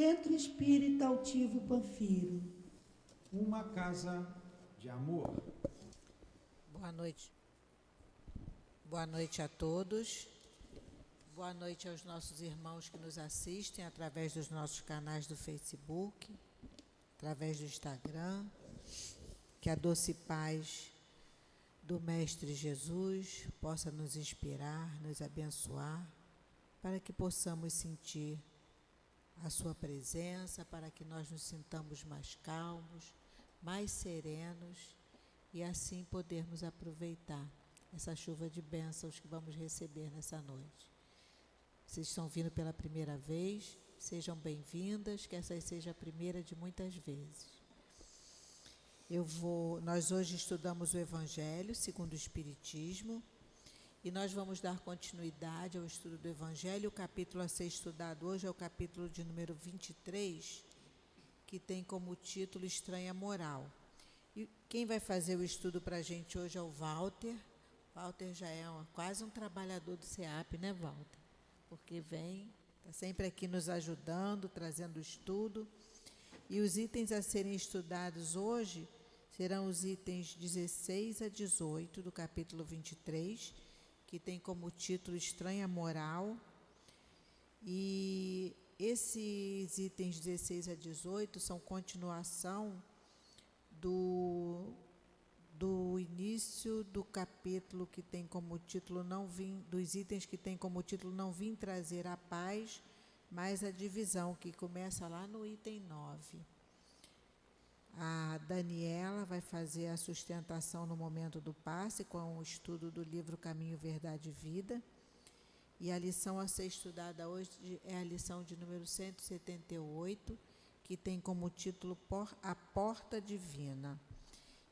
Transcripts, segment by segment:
Centro Espírita Altivo Panfiro. Uma casa de amor. Boa noite. Boa noite a todos. Boa noite aos nossos irmãos que nos assistem através dos nossos canais do Facebook, através do Instagram. Que a doce paz do Mestre Jesus possa nos inspirar, nos abençoar, para que possamos sentir a sua presença, para que nós nos sintamos mais calmos, mais serenos e assim podermos aproveitar essa chuva de bênçãos que vamos receber nessa noite. Vocês estão vindo pela primeira vez, sejam bem-vindas, que essa seja a primeira de muitas vezes. Nós hoje estudamos o Evangelho segundo o Espiritismo e nós vamos dar continuidade ao estudo do Evangelho. O capítulo a ser estudado hoje é o capítulo de número 23, que tem como título Estranha Moral. E quem vai fazer o estudo para a gente hoje é o Walter. Walter já é quase um trabalhador do SEAP, né, Walter? Porque está sempre aqui nos ajudando, trazendo o estudo. E os itens a serem estudados hoje serão os itens 16 a 18 do capítulo 23, que tem como título Estranha Moral. E esses itens 16 a 18 são continuação do início do capítulo que tem como título dos itens que tem como título Não Vim Trazer a Paz, mas a Divisão, que começa lá no item 9. A Daniela vai fazer a sustentação no momento do passe com o estudo do livro Caminho, Verdade e Vida. E a lição a ser estudada hoje é a lição de número 178, que tem como título A Porta Divina.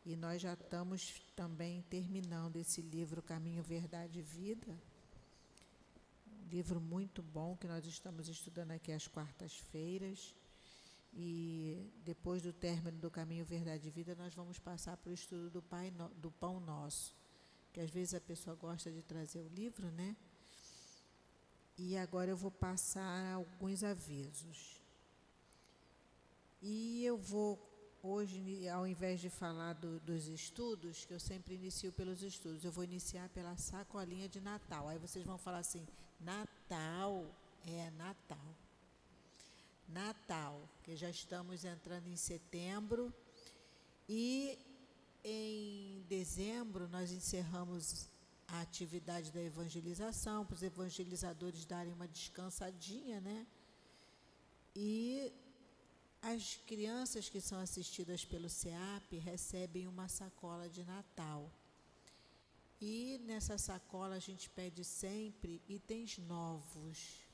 E nós já estamos também terminando esse livro Caminho, Verdade e Vida. Um livro muito bom que nós estamos estudando aqui às quartas-feiras. E depois do término do Caminho, Verdade e Vida, nós vamos passar para o estudo do Pão Nosso, que às vezes a pessoa gosta de trazer o livro, né? E agora eu vou passar alguns avisos. E eu vou, hoje, ao invés de falar dos estudos, que eu sempre inicio pelos estudos, eu vou iniciar pela sacolinha de Natal. Aí vocês vão falar assim, Natal, Natal. Natal, que já estamos entrando em setembro e em dezembro nós encerramos a atividade da evangelização, para os evangelizadores darem uma descansadinha, né? E as crianças que são assistidas pelo SEAP recebem uma sacola de Natal. E nessa sacola a gente pede sempre itens novos.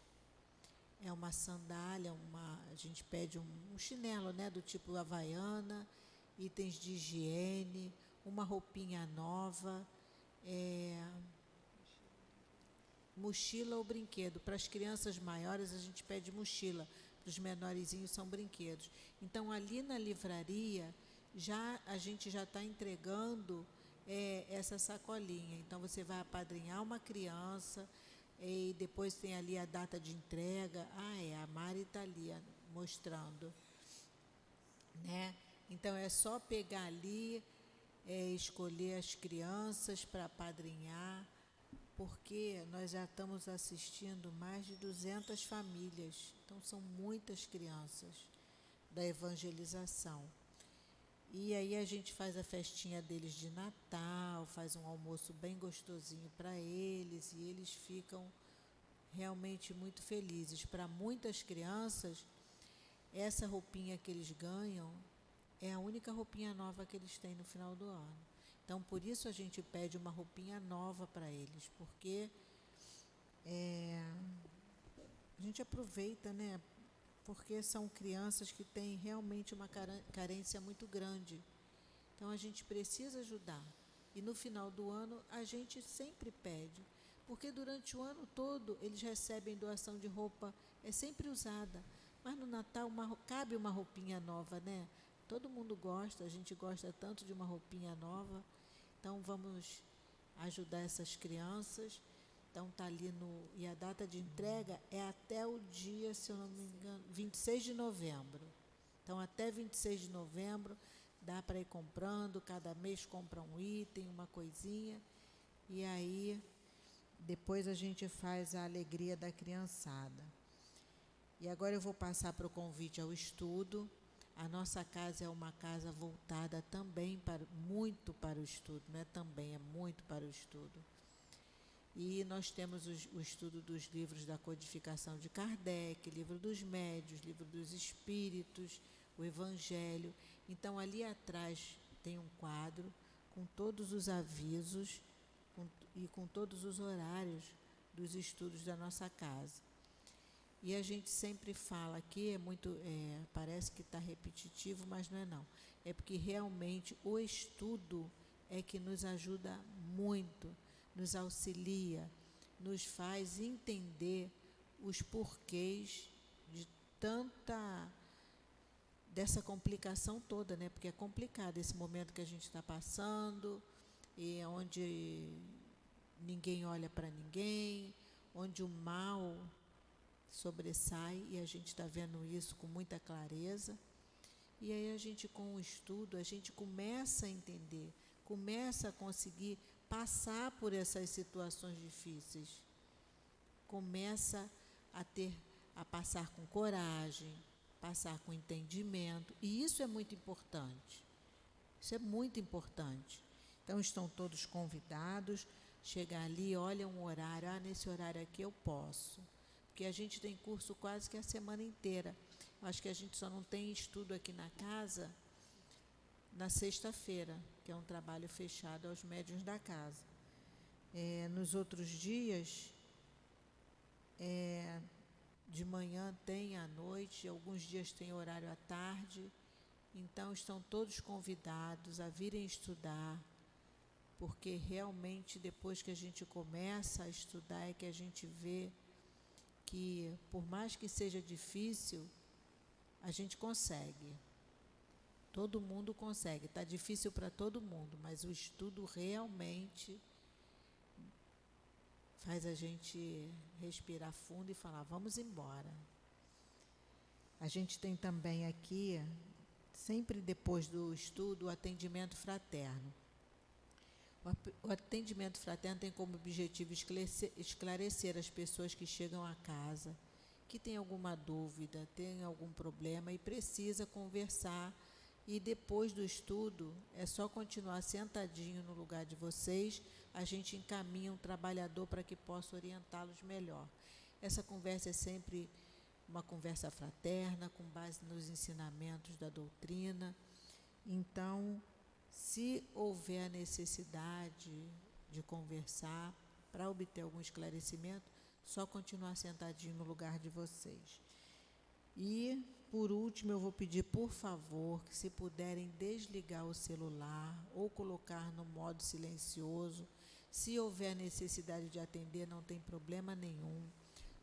É uma sandália, a gente pede um chinelo, né, do tipo havaiana, itens de higiene, uma roupinha nova, mochila ou brinquedo. Para as crianças maiores a gente pede mochila, para os menorzinhos são brinquedos. Então ali na livraria a gente já está entregando essa sacolinha. Então você vai apadrinhar uma criança, e depois tem ali a data de entrega. A Mari está ali mostrando, né? Então é só pegar ali, escolher as crianças para apadrinhar, porque nós já estamos assistindo mais de 200 famílias, então são muitas crianças da evangelização. E aí a gente faz a festinha deles de Natal, faz um almoço bem gostosinho para eles e eles ficam realmente muito felizes. Para muitas crianças, essa roupinha que eles ganham é a única roupinha nova que eles têm no final do ano. Então, por isso a gente pede uma roupinha nova para eles, porque a gente aproveita, né? Porque são crianças que têm realmente uma carência muito grande. Então, a gente precisa ajudar. E no final do ano, a gente sempre pede. Porque durante o ano todo, eles recebem doação de roupa, é sempre usada. Mas no Natal, cabe uma roupinha nova, né? Todo mundo gosta, a gente gosta tanto de uma roupinha nova. Então, vamos ajudar essas crianças. Então está ali e a data de entrega é até o dia, se eu não me engano, 26 de novembro. Então até 26 de novembro dá para ir comprando, cada mês compra um item, uma coisinha, e aí depois a gente faz a alegria da criançada. E agora eu vou passar para o convite ao estudo. A nossa casa é uma casa voltada também muito para o estudo, não é também, é muito para o estudo. E nós temos o estudo dos livros da codificação de Kardec, livro dos médiuns, livro dos espíritos, o Evangelho. Então, ali atrás tem um quadro com todos os avisos e com todos os horários dos estudos da nossa casa. E a gente sempre fala aqui, parece que está repetitivo, mas não é não. É porque realmente o estudo é que nos ajuda muito, nos auxilia, nos faz entender os porquês de dessa complicação toda, né? Porque é complicado esse momento que a gente está passando, e onde ninguém olha para ninguém, onde o mal sobressai, e a gente está vendo isso com muita clareza. E aí a gente, com o estudo, a gente começa a entender, começa a conseguir passar por essas situações difíceis, começa a passar com coragem, passar com entendimento, e isso é muito importante. Isso é muito importante. Então estão todos convidados, chegar ali, olha um horário, nesse horário aqui eu posso, porque a gente tem curso quase que a semana inteira. Acho que a gente só não tem estudo aqui na casa na sexta-feira, que é um trabalho fechado aos médiuns da casa. Nos outros dias, de manhã tem, à noite, alguns dias tem horário à tarde. Então estão todos convidados a virem estudar, porque realmente depois que a gente começa a estudar é que a gente vê que, por mais que seja difícil, a gente consegue. Todo mundo consegue. Está difícil para todo mundo, mas o estudo realmente faz a gente respirar fundo e falar, vamos embora. A gente tem também aqui, sempre depois do estudo, o atendimento fraterno. O atendimento fraterno tem como objetivo esclarecer as pessoas que chegam à casa, que têm alguma dúvida, têm algum problema e precisa conversar. E depois do estudo, é só continuar sentadinho no lugar de vocês, a gente encaminha um trabalhador para que possa orientá-los melhor. Essa conversa é sempre uma conversa fraterna, com base nos ensinamentos da doutrina. Então, se houver a necessidade de conversar para obter algum esclarecimento, só continuar sentadinho no lugar de vocês. E, por último, eu vou pedir, por favor, que se puderem desligar o celular ou colocar no modo silencioso. Se houver necessidade de atender, não tem problema nenhum.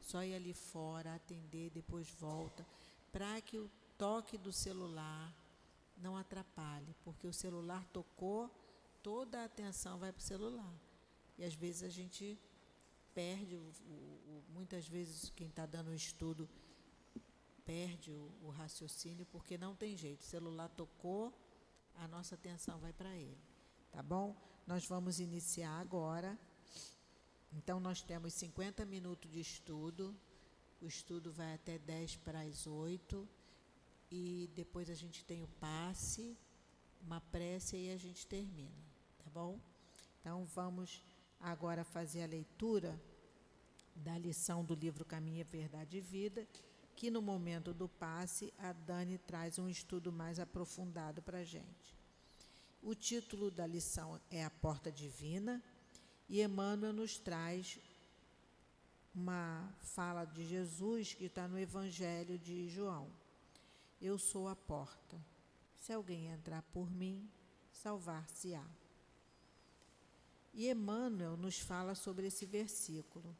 Só ir ali fora, atender, depois volta, para que o toque do celular não atrapalhe, porque o celular tocou, toda a atenção vai para o celular. E às vezes a gente perde, muitas vezes quem está dando o estudo perde o raciocínio, porque não tem jeito. O celular tocou, a nossa atenção vai para ele. Tá bom? Nós vamos iniciar agora. Então, nós temos 50 minutos de estudo. O estudo vai até 10 para as 8. E depois a gente tem o passe, uma prece e a gente termina. Tá bom? Então, vamos agora fazer a leitura da lição do livro Caminho, Verdade e Vida, que no momento do passe, a Dani traz um estudo mais aprofundado para a gente. O título da lição é A Porta Divina, e Emmanuel nos traz uma fala de Jesus que está no Evangelho de João. Eu sou a porta. Se alguém entrar por mim, salvar-se-á. E Emmanuel nos fala sobre esse versículo.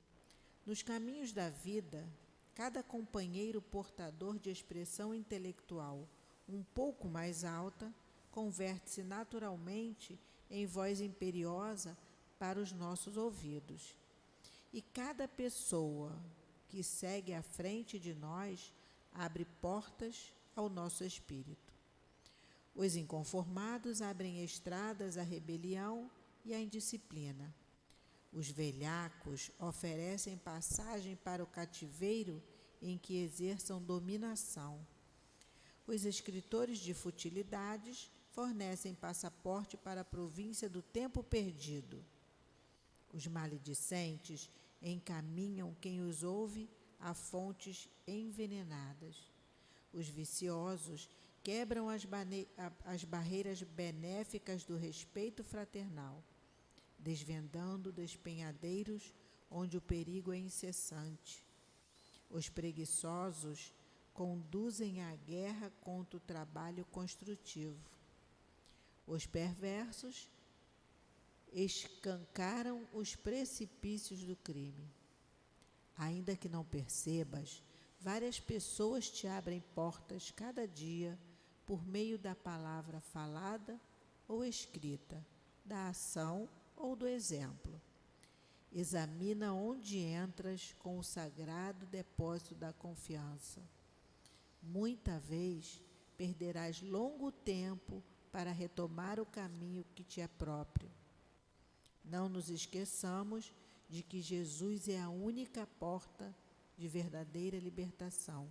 Nos caminhos da vida, cada companheiro portador de expressão intelectual um pouco mais alta converte-se naturalmente em voz imperiosa para os nossos ouvidos. e cada pessoa que segue à frente de nós abre portas ao nosso espírito. Os inconformados abrem estradas à rebelião e à indisciplina. Os velhacos oferecem passagem para o cativeiro em que exerçam dominação. Os escritores de futilidades fornecem passaporte para a província do tempo perdido. Os maledicentes encaminham quem os ouve a fontes envenenadas. Os viciosos quebram as barreiras benéficas do respeito fraternal, desvendando despenhadeiros onde o perigo é incessante. Os preguiçosos conduzem a guerra contra o trabalho construtivo. Os perversos escancaram os precipícios do crime. Ainda que não percebas, várias pessoas te abrem portas cada dia por meio da palavra falada ou escrita, da ação ou do exemplo. Examina onde entras com o sagrado depósito da confiança. Muita vez perderás longo tempo para retomar o caminho que te é próprio. Não nos esqueçamos de que Jesus é a única porta de verdadeira libertação.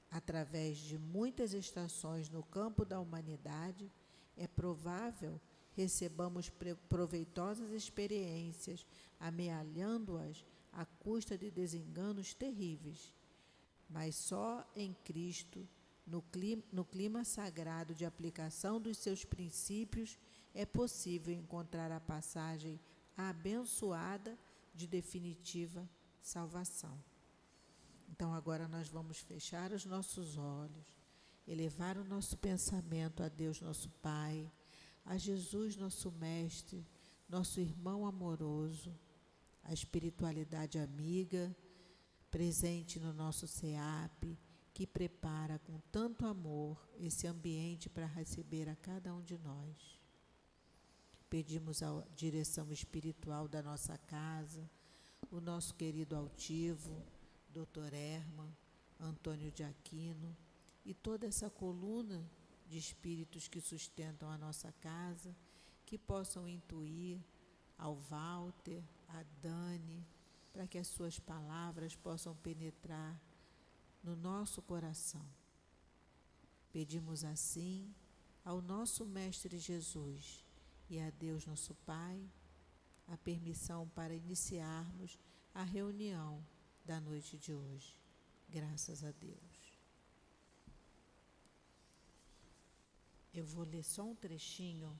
Através de muitas estações no campo da humanidade, é provável recebamos proveitosas experiências, amealhando-as à custa de desenganos terríveis. Mas só em Cristo, no clima sagrado de aplicação dos seus princípios, é possível encontrar a passagem abençoada de definitiva salvação. Então agora nós vamos fechar os nossos olhos, elevar o nosso pensamento a Deus nosso Pai, a Jesus nosso Mestre, nosso irmão amoroso, a espiritualidade amiga, presente no nosso SEAP, que prepara com tanto amor esse ambiente para receber a cada um de nós. Pedimos a direção espiritual da nossa casa, o nosso querido altivo, Dr. Herman, Antônio de Aquino e toda essa coluna de espíritos que sustentam a nossa casa, que possam intuir ao Walter, a Dani, para que as suas palavras possam penetrar no nosso coração. Pedimos assim ao nosso Mestre Jesus e a Deus nosso Pai a permissão para iniciarmos a reunião da noite de hoje. Graças a Deus. Eu vou ler só um trechinho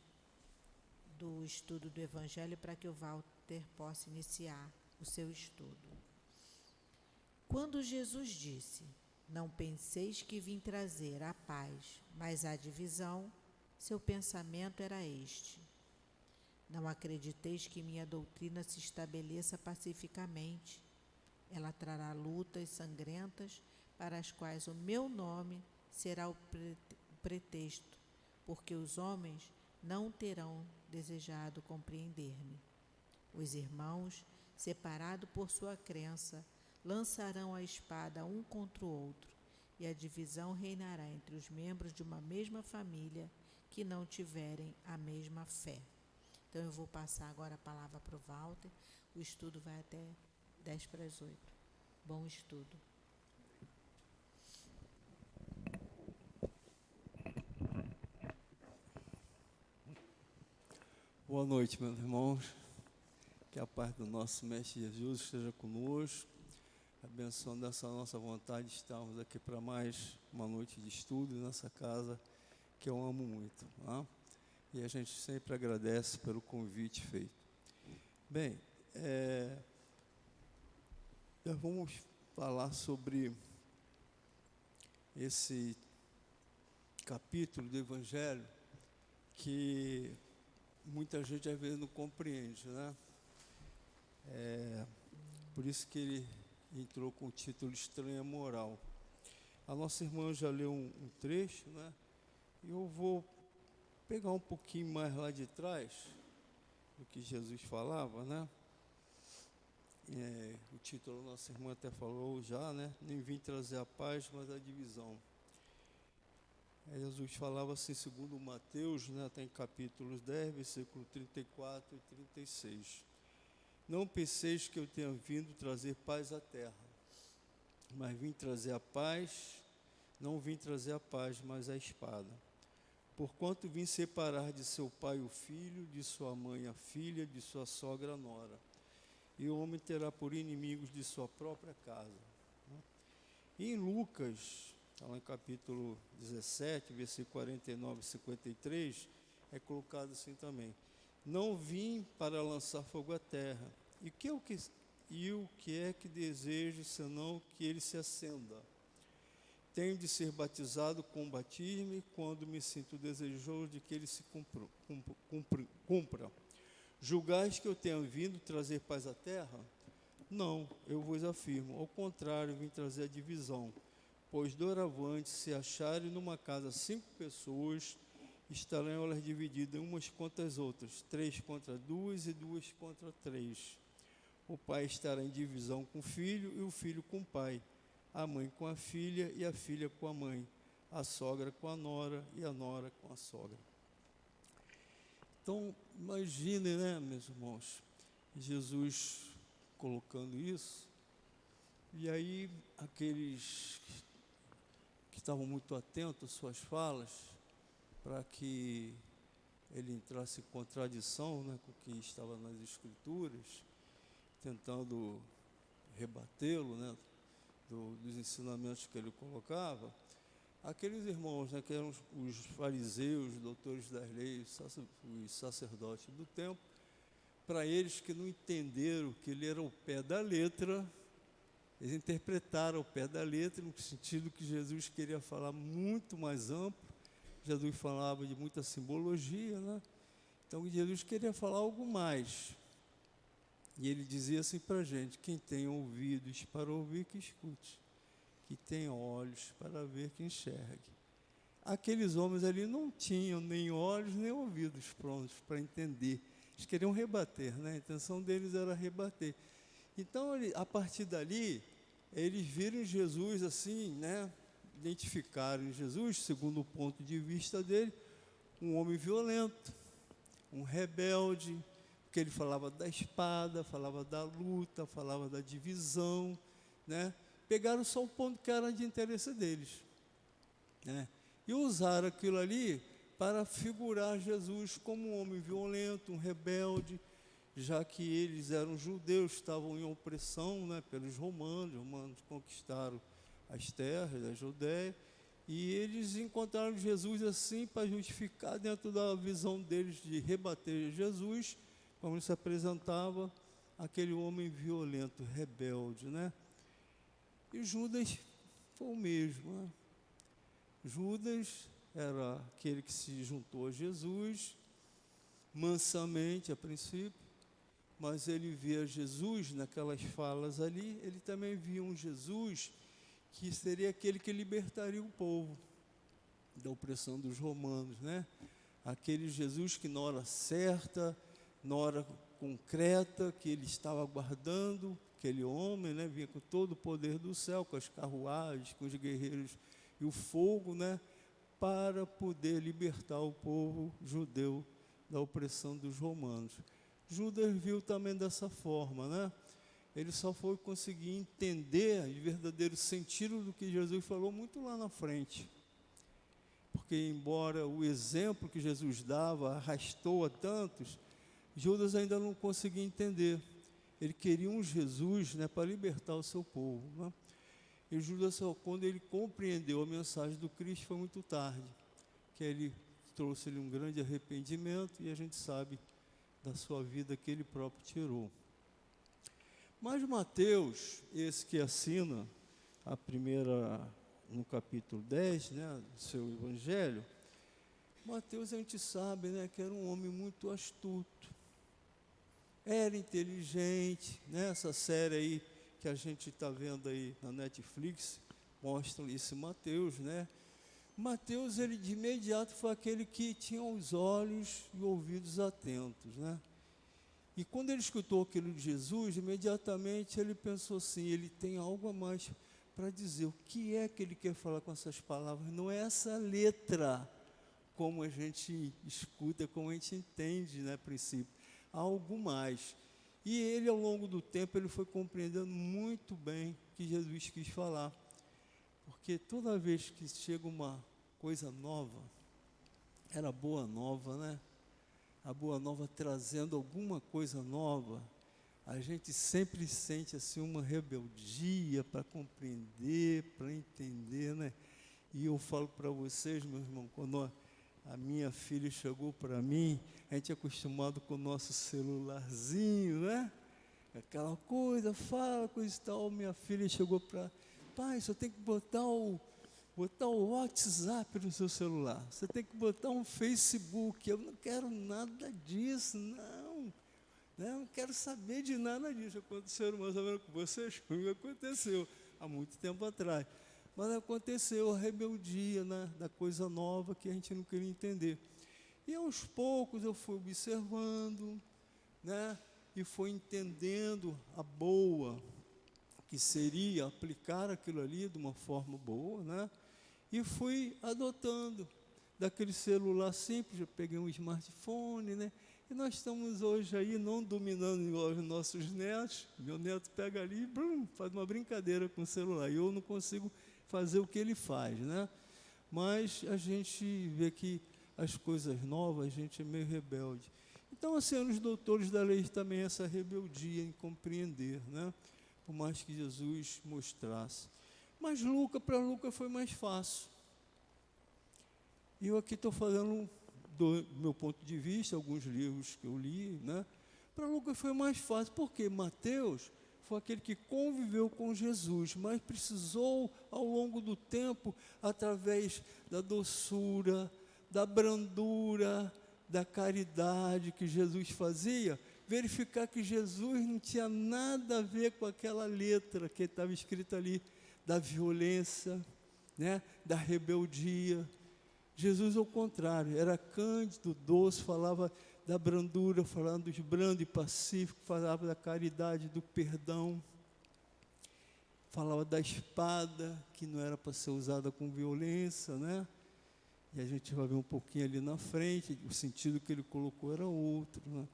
do estudo do Evangelho para que o Walter possa iniciar o seu estudo. Quando Jesus disse: "Não penseis que vim trazer a paz, mas a divisão", seu pensamento era este: "Não acrediteis que minha doutrina se estabeleça pacificamente. Ela trará lutas sangrentas para as quais o meu nome será o pretexto, porque os homens não terão desejado compreender-me. Os irmãos, separados por sua crença, lançarão a espada um contra o outro, e a divisão reinará entre os membros de uma mesma família que não tiverem a mesma fé." Então, eu vou passar agora a palavra para o Walter. O estudo vai até 7:50. Bom estudo. Boa noite, meus irmãos. Que a paz do nosso Mestre Jesus esteja conosco, abençoando essa nossa vontade de estarmos aqui para mais uma noite de estudo nessa casa que eu amo muito. Tá? E a gente sempre agradece pelo convite feito. Bem, nós vamos falar sobre esse capítulo do Evangelho que muita gente às vezes não compreende, né? Por isso que ele entrou com o título Estranha Moral. A nossa irmã já leu um trecho, né? E eu vou pegar um pouquinho mais lá de trás do que Jesus falava, né? o título nossa irmã até falou já, né? Nem vim trazer a paz, mas a divisão. Jesus falava assim, segundo Mateus, né, está em capítulo 10, versículo 34 e 36. Não penseis que eu tenha vindo trazer paz à terra, mas vim trazer a paz, não vim trazer a paz, mas a espada. Porquanto vim separar de seu pai o filho, de sua mãe a filha, de sua sogra a nora. E o homem terá por inimigos de sua própria casa. E em Lucas, está lá em capítulo 17, versículo 49 e 53, é colocado assim também. Não vim para lançar fogo à terra. E o que é que desejo, senão que ele se acenda? Tenho de ser batizado com batismo quando me sinto desejoso de que ele se cumpra. Julgais que eu tenha vindo trazer paz à terra? Não, eu vos afirmo, ao contrário, vim trazer a divisão. Pois doravante, se acharem numa casa 5 pessoas, estarão elas divididas umas contra as outras, 3 contra 2 e 2 contra 3. O pai estará em divisão com o filho e o filho com o pai, a mãe com a filha e a filha com a mãe, a sogra com a nora e a nora com a sogra. Então, imaginem, né, meus irmãos, Jesus colocando isso, e aí aqueles que estavam muito atentos às suas falas, para que ele entrasse em contradição, né, com o que estava nas Escrituras, tentando rebatê-lo, né, dos ensinamentos que ele colocava, aqueles irmãos, né, que eram os fariseus, doutores das leis, os sacerdotes do templo, para eles que não entenderam que ele era o pé da letra, eles interpretaram o pé da letra no sentido que Jesus queria falar muito mais amplo. Jesus falava de muita simbologia, né? Então Jesus queria falar algo mais. E ele dizia assim para a gente: quem tem ouvidos para ouvir, que escute. Que tem olhos para ver, que enxergue. Aqueles homens ali não tinham nem olhos nem ouvidos prontos para entender. Eles queriam rebater, né? A intenção deles era rebater. Então, a partir dali, eles viram Jesus assim, né? Identificaram Jesus, segundo o ponto de vista dele, um homem violento, um rebelde, porque ele falava da espada, falava da luta, falava da divisão, né? Pegaram só o ponto que era de interesse deles, né? E usaram aquilo ali para figurar Jesus como um homem violento, um rebelde, já que eles eram judeus, estavam em opressão, né, pelos romanos. Os romanos conquistaram as terras da Judéia, e eles encontraram Jesus assim para justificar, dentro da visão deles de rebater Jesus, como ele se apresentava, aquele homem violento, rebelde, né? E Judas foi o mesmo, né? Judas era aquele que se juntou a Jesus, mansamente a princípio, mas ele via Jesus naquelas falas ali, ele também via um Jesus que seria aquele que libertaria o povo da opressão dos romanos, né? Aquele Jesus que na hora certa, na hora concreta, que ele estava aguardando, aquele homem, né, vinha com todo o poder do céu, com as carruagens, com os guerreiros e o fogo, né, para poder libertar o povo judeu da opressão dos romanos. Judas viu também dessa forma, né? Ele só foi conseguir entender o verdadeiro sentido do que Jesus falou muito lá na frente. Porque, embora o exemplo que Jesus dava arrastou a tantos, Judas ainda não conseguia entender. Ele queria um Jesus, né, para libertar o seu povo, né? E Judas, quando ele compreendeu a mensagem do Cristo, foi muito tarde, que ele trouxe-lhe um grande arrependimento, e a gente sabe da sua vida que ele próprio tirou. Mas Mateus, esse que assina a primeira, no capítulo 10, né, do seu evangelho, Mateus, a gente sabe, né, que era um homem muito astuto, era inteligente, né? Essa série aí que a gente está vendo aí na Netflix mostra isso em Mateus, né? Mateus, ele de imediato foi aquele que tinha os olhos e ouvidos atentos, né? E quando ele escutou aquilo de Jesus, imediatamente ele pensou assim, ele tem algo a mais para dizer. O que é que ele quer falar com essas palavras? Não é essa letra, como a gente escuta, como a gente entende, né, a princípio. Há algo mais. E ele, ao longo do tempo, ele foi compreendendo muito bem o que Jesus quis falar. Porque toda vez que chega uma coisa nova, era boa nova, né? A boa nova trazendo alguma coisa nova, a gente sempre sente assim uma rebeldia para compreender, para entender, né? E eu falo para vocês, meu irmão, quando a minha filha chegou para mim, a gente é acostumado com o nosso celularzinho, né? Aquela coisa, fala, coisa e tal. Minha filha chegou para, pai, só tem que botar o WhatsApp no seu celular, você tem que botar um Facebook. Eu não quero nada disso, não, não quero saber de nada disso. Aconteceu mais ou menos com vocês? Comigo aconteceu, há muito tempo atrás. Mas aconteceu a rebeldia, né, da coisa nova que a gente não queria entender. E aos poucos eu fui observando, né, e fui entendendo a boa, que seria aplicar aquilo ali de uma forma boa, né? E fui adotando daquele celular simples, eu peguei um smartphone, né? E nós estamos hoje aí não dominando igual os nossos netos. Meu neto pega ali e faz uma brincadeira com o celular. E eu não consigo fazer o que ele faz, né? Mas a gente vê que as coisas novas, a gente é meio rebelde. Então, assim, os doutores da lei também essa rebeldia em compreender, né? Por mais que Jesus mostrasse. Mas para Lucas foi mais fácil. E eu aqui estou falando do meu ponto de vista, alguns livros que eu li, né? Para Lucas foi mais fácil, porque Mateus foi aquele que conviveu com Jesus, mas precisou, ao longo do tempo, através da doçura, da brandura, da caridade que Jesus fazia, verificar que Jesus não tinha nada a ver com aquela letra que estava escrita ali, da violência, né, da rebeldia. Jesus, ao contrário, era cândido, doce, falava da brandura, falava dos brando e pacífico, falava da caridade, do perdão, falava da espada, que não era para ser usada com violência, né? E a gente vai ver um pouquinho ali na frente, o sentido que ele colocou era outro, né?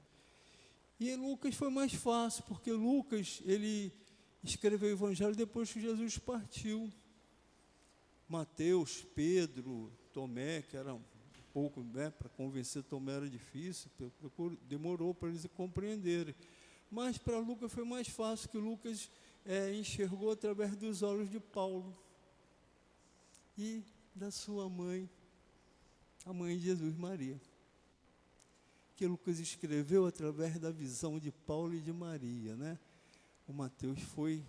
E em Lucas foi mais fácil, porque Lucas, ele escreveu o Evangelho depois que Jesus partiu. Mateus, Pedro, Tomé, que era um pouco, né, para convencer Tomé era difícil, demorou para eles compreenderem. Mas para Lucas foi mais fácil, que Lucas enxergou através dos olhos de Paulo e da sua mãe, a mãe de Jesus, Maria. Que Lucas escreveu através da visão de Paulo e de Maria, né? O Mateus foi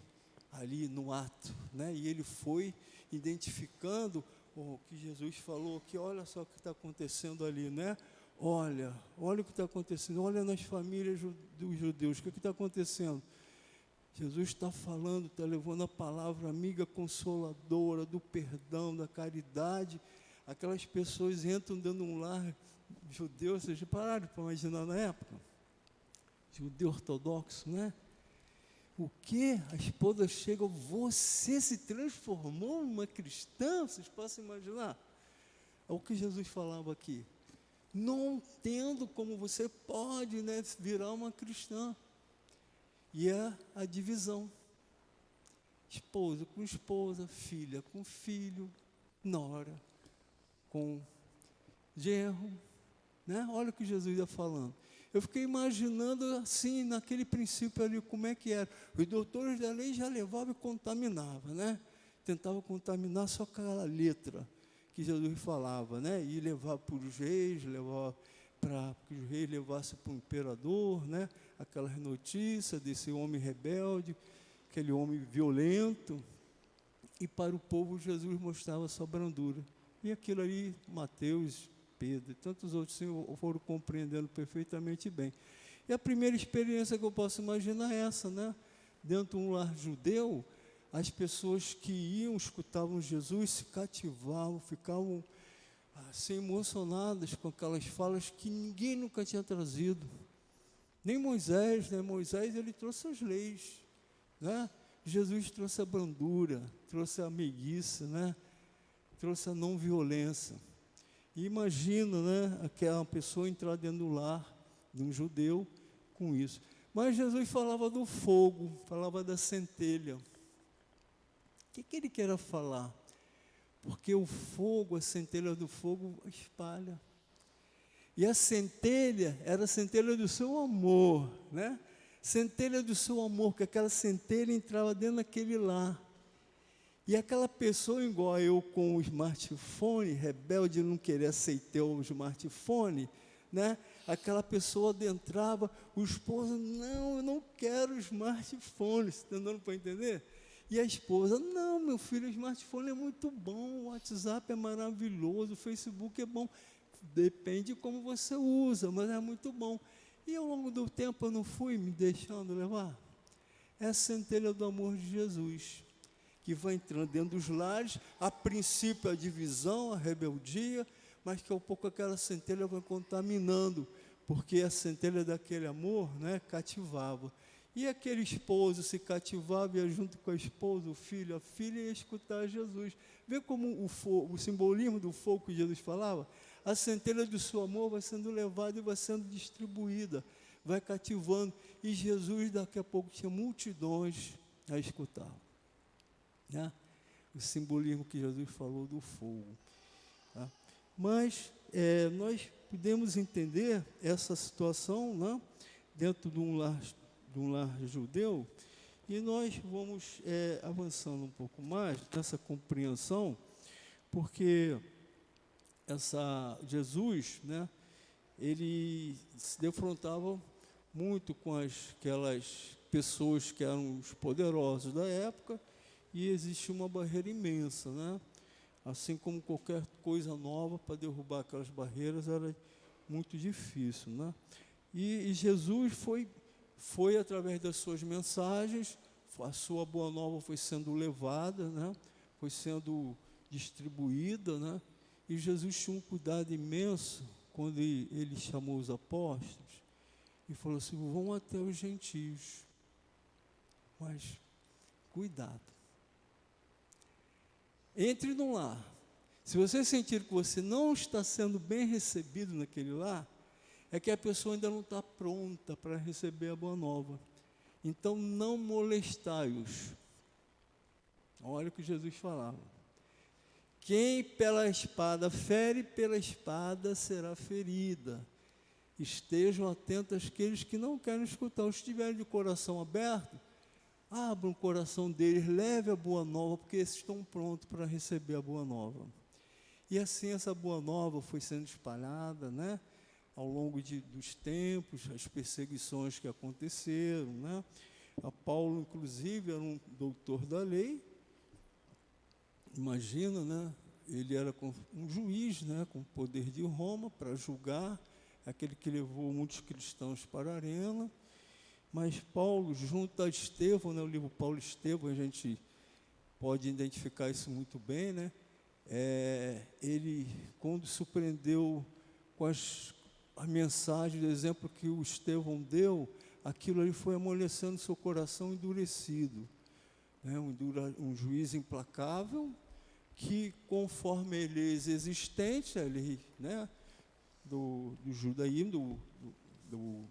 ali no ato, né? E ele foi identificando o que Jesus falou, que olha só o que está acontecendo ali, né? Olha o que está acontecendo, olha nas famílias dos judeus, o que está acontecendo? Jesus está falando, está levando a palavra amiga consoladora, do perdão, da caridade. Aquelas pessoas entram dando um lar judeu, vocês pararam para imaginar na época? Judeu ortodoxo, né? O que? A esposa chega, você se transformou numa cristã? Vocês possam imaginar? É o que Jesus falava aqui. Não entendo como você pode, né, virar uma cristã. E é a divisão. Esposa com esposa, filha com filho, nora com genro, né? Olha o que Jesus ia falando. Eu fiquei imaginando assim, naquele princípio ali, como é que era. Os doutores da lei já levavam e contaminavam, né? Tentavam contaminar só aquela letra que Jesus falava, né? E levava para os reis, levava para que os reis levassem para o imperador, né? Aquelas notícias desse homem rebelde, aquele homem violento. E para o povo Jesus mostrava sua brandura. E aquilo ali, Mateus, Pedro e tantos outros foram compreendendo perfeitamente bem. E a primeira experiência que eu posso imaginar é essa, né? Dentro de um lar judeu, as pessoas que iam, escutavam Jesus, se cativavam, ficavam assim emocionadas com aquelas falas que ninguém nunca tinha trazido. Nem Moisés, né? Moisés, ele trouxe as leis, né? Jesus trouxe a brandura, trouxe a meiguice, né? Trouxe a não violência. E imagina, né, aquela pessoa entrar dentro do lar de um judeu com isso. Mas Jesus falava do fogo, falava da centelha. O que ele queria falar? Porque o fogo, a centelha do fogo espalha. E a centelha era a centelha do seu amor, né? Centelha do seu amor, que aquela centelha entrava dentro daquele lar. E aquela pessoa, igual eu com o smartphone, rebelde, não queria aceitar o smartphone, né? Aquela pessoa adentrava, o esposo, não, eu não quero o smartphone, você está dando para entender? E a esposa, não, meu filho, o smartphone é muito bom, o WhatsApp é maravilhoso, o Facebook é bom, depende de como você usa, mas é muito bom. E ao longo do tempo eu não fui me deixando levar. É a centelha do amor de Jesus, que vai entrando dentro dos lares, a princípio a divisão, a rebeldia, mas que ao pouco aquela centelha vai contaminando, porque a centelha daquele amor, né, cativava. E aquele esposo se cativava, ia junto com a esposa, o filho, a filha, ia escutar Jesus. Vê como o simbolismo do fogo que Jesus falava? A centelha do seu amor vai sendo levada e vai sendo distribuída, vai cativando. E Jesus, daqui a pouco, tinha multidões a escutar. Né? O simbolismo que Jesus falou do fogo. Tá? Mas nós podemos entender essa situação, né, dentro de um lar judeu, e nós vamos avançando um pouco mais nessa compreensão, porque Jesus, né, ele se defrontava muito com aquelas pessoas que eram os poderosos da época, e existia uma barreira imensa, né? Assim como qualquer coisa nova, para derrubar aquelas barreiras era muito difícil, né? E Jesus foi através das suas mensagens, a sua boa nova foi sendo levada, né? Foi sendo distribuída, né? E Jesus tinha um cuidado imenso quando ele chamou os apóstolos e falou assim: vão até os gentios, mas cuidado. Entre no lar. Se você sentir que você não está sendo bem recebido naquele lar, é que a pessoa ainda não está pronta para receber a boa nova. Então, não molestai-os. Olha o que Jesus falava. Quem pela espada fere, pela espada será ferida. Estejam atentos àqueles que não querem escutar. Os que estiverem de coração aberto, abra o coração deles, leve a boa nova, porque esses estão prontos para receber a boa nova. E assim essa boa nova foi sendo espalhada, né, ao longo dos tempos, as perseguições que aconteceram, né. A Paulo, inclusive, era um doutor da lei. Imagina, né, ele era um juiz, né, com poder de Roma para julgar, aquele que levou muitos cristãos para a arena. Mas Paulo, junto a Estevão, né, o livro Paulo e Estevão, a gente pode identificar isso muito bem, né? Ele, quando surpreendeu com as mensagens, o exemplo que o Estevão deu, aquilo ali foi amolecendo seu coração endurecido. Né? Um juiz implacável, que conforme a leis existentes, a lei, né, do judaísmo, do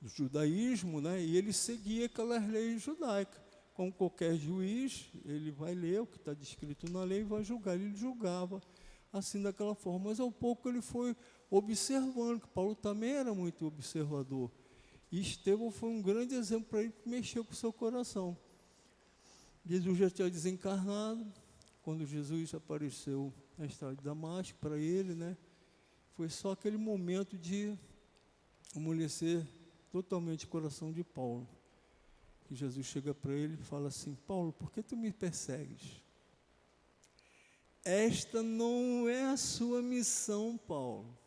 judaísmo, né, e ele seguia aquelas leis judaicas. Como qualquer juiz, ele vai ler o que está descrito na lei e vai julgar. Ele julgava assim, daquela forma. Mas, ao pouco, ele foi observando, que Paulo também era muito observador. E Estevão foi um grande exemplo para ele, que mexeu com o seu coração. Jesus já tinha desencarnado, quando Jesus apareceu na estrada de Damasco para ele, né, foi só aquele momento de amolecer totalmente o coração de Paulo. Que Jesus chega para ele e fala assim: Paulo, por que tu me persegues? Esta não é a sua missão, Paulo.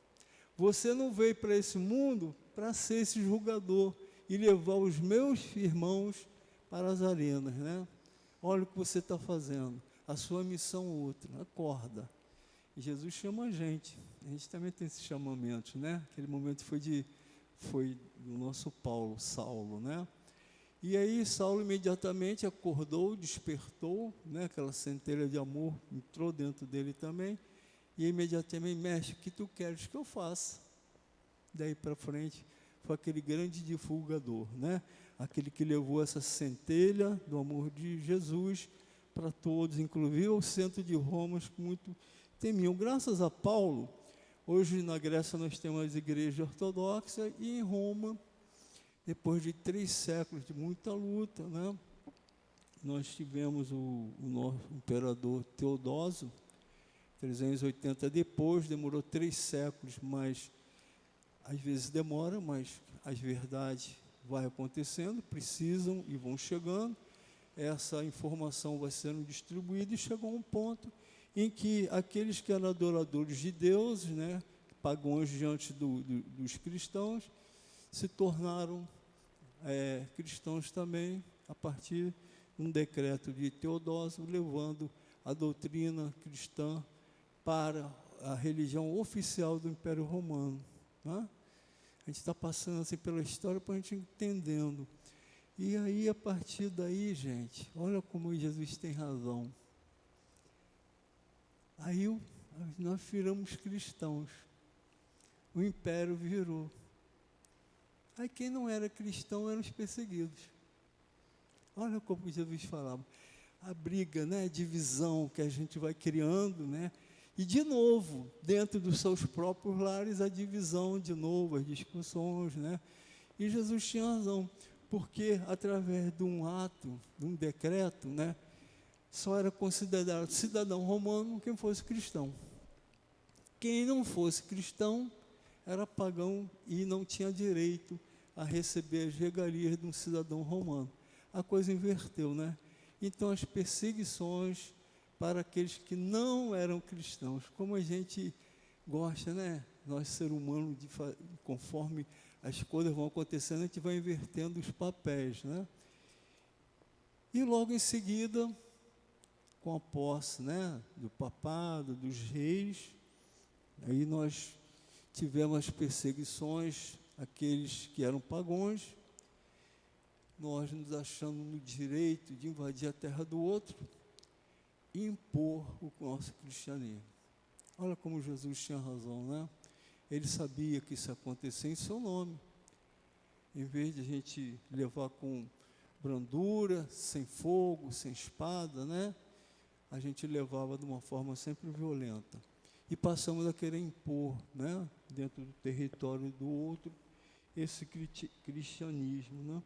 Você não veio para esse mundo para ser esse julgador e levar os meus irmãos para as arenas, né? Olha o que você está fazendo. A sua missão é outra, acorda. E Jesus chama a gente também tem esses chamamentos, né? Aquele momento foi de foi do nosso Saulo, né? E aí Saulo imediatamente acordou, despertou, né? Aquela centelha de amor entrou dentro dele também, e imediatamente: mestre, o que tu queres que eu faça? Daí para frente foi aquele grande divulgador, né? Aquele que levou essa centelha do amor de Jesus para todos, inclusive o centro de Roma, que muito temiam. Graças a Paulo, hoje na Grécia nós temos as igrejas ortodoxas, e em Roma, depois de 3 séculos de muita luta, né, nós tivemos o nosso imperador Teodósio, 380 depois, demorou 3 séculos, mas às vezes demora, mas as verdades vai acontecendo, precisam e vão chegando, essa informação vai sendo distribuída, e chegou a um ponto em que aqueles que eram adoradores de deuses, né, pagãos diante dos cristãos, se tornaram cristãos também, a partir de um decreto de Teodósio, levando a doutrina cristã para a religião oficial do Império Romano, né? A gente está passando assim pela história para a gente entendendo. E aí, a partir daí, gente, olha como Jesus tem razão. Aí nós viramos cristãos. O império virou. Aí quem não era cristão eram os perseguidos. Olha como Jesus falava. A briga, né, a divisão que a gente vai criando, né? E, de novo, dentro dos seus próprios lares, a divisão, de novo, as discussões, né? E Jesus tinha razão, porque através de um ato, de um decreto, né, só era considerado cidadão romano quem fosse cristão. Quem não fosse cristão era pagão e não tinha direito a receber as regalias de um cidadão romano. A coisa inverteu, né? Então, as perseguições para aqueles que não eram cristãos, como a gente gosta, né? Nós, ser humano, conforme as coisas vão acontecendo, a gente vai invertendo os papéis, né? E logo em seguida, com a posse, né, do papado, dos reis, aí nós tivemos as perseguições, aqueles que eram pagãos, nós nos achando no direito de invadir a terra do outro e impor o nosso cristianismo. Olha como Jesus tinha razão, né? Ele sabia que isso ia acontecer em seu nome. Em vez de a gente levar com brandura, sem fogo, sem espada, né? A gente levava de uma forma sempre violenta. E passamos a querer impor, né, dentro do território do outro, esse cristianismo, né?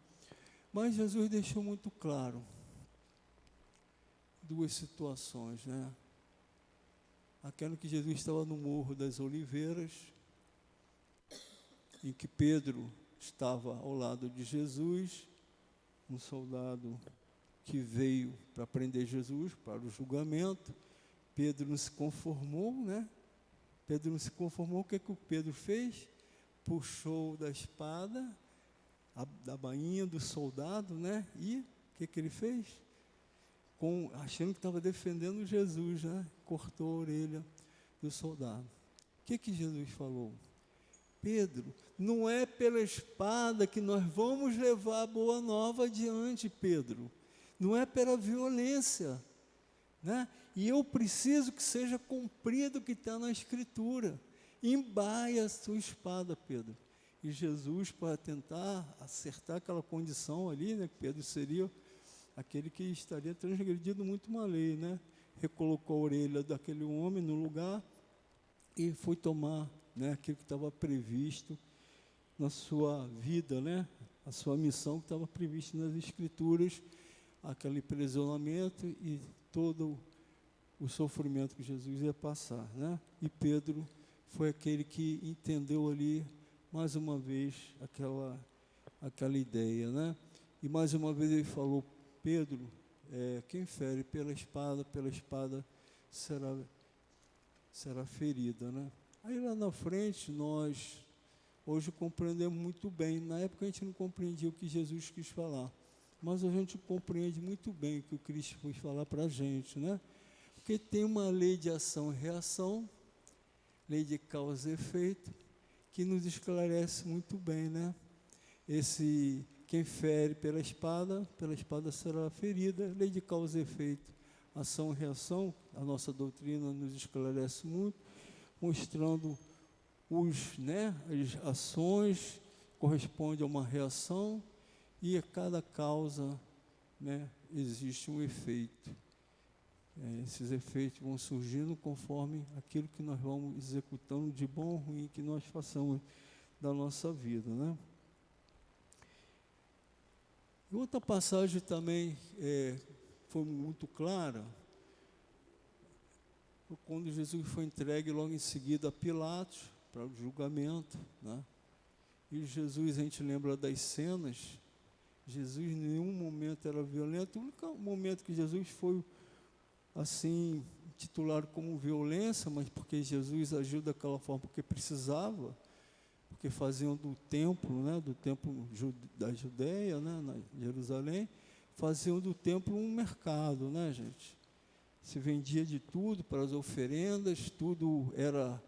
Mas Jesus deixou muito claro 2 situações, né? Aquela que Jesus estava no Morro das Oliveiras, em que Pedro estava ao lado de Jesus, um soldado que veio para prender Jesus para o julgamento. Pedro não se conformou, né? Pedro não se conformou. O que o Pedro fez? Puxou da espada, da bainha do soldado, né? E o que ele fez? Achando que estava defendendo Jesus, né? Cortou a orelha do soldado. O que Jesus falou? Pedro, não é pela espada que nós vamos levar a boa nova adiante, Pedro. Não é pela violência, né? E eu preciso que seja cumprido o que está na Escritura. Embaia a sua espada, Pedro. E Jesus, para tentar acertar aquela condição ali, né? Pedro seria aquele que estaria transgredindo muito uma lei, né? Recolocou a orelha daquele homem no lugar e foi tomar, né, aquilo que estava previsto na sua vida, né? A sua missão que estava prevista nas Escrituras, aquele aprisionamento e todo o sofrimento que Jesus ia passar, né? E Pedro foi aquele que entendeu ali, mais uma vez, aquela ideia, né? E mais uma vez ele falou: Pedro, quem fere pela espada será ferida, né? Aí lá na frente nós hoje compreendemos muito bem. Na época a gente não compreendia o que Jesus quis falar, mas a gente compreende muito bem o que o Cristo quis falar para a gente, né? Porque tem uma lei de ação e reação, lei de causa e efeito, que nos esclarece muito bem, né? Quem fere pela espada será ferida, lei de causa e efeito, ação e reação. A nossa doutrina nos esclarece muito, mostrando as ações correspondem a uma reação, e a cada causa, né, existe um efeito. Esses efeitos vão surgindo conforme aquilo que nós vamos executando de bom ou ruim que nós façamos da nossa vida, né? E outra passagem também foi muito clara, foi quando Jesus foi entregue logo em seguida a Pilatos para o julgamento, né? E Jesus, a gente lembra das cenas, Jesus em nenhum momento era violento. O único momento que Jesus foi assim titulado como violência, mas porque Jesus agiu daquela forma porque precisava, porque faziam do templo, né, do templo da Judeia, né, na Jerusalém, faziam do templo um mercado, né, gente? Se vendia de tudo para as oferendas, tudo era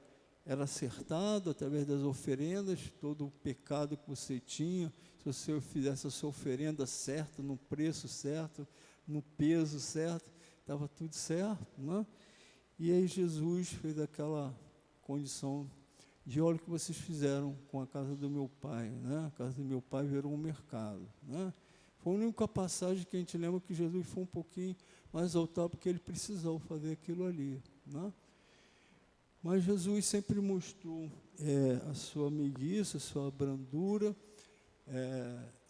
acertado através das oferendas, todo o pecado que você tinha, se você fizesse a sua oferenda certa, no preço certo, no peso certo, estava tudo certo, né? E aí Jesus fez aquela condição de: olha o que vocês fizeram com a casa do meu pai, né? A casa do meu pai virou um mercado, né? Foi a única passagem que a gente lembra que Jesus foi um pouquinho mais alto, porque ele precisou fazer aquilo ali, né? Mas Jesus sempre mostrou a sua meiguice, a sua brandura,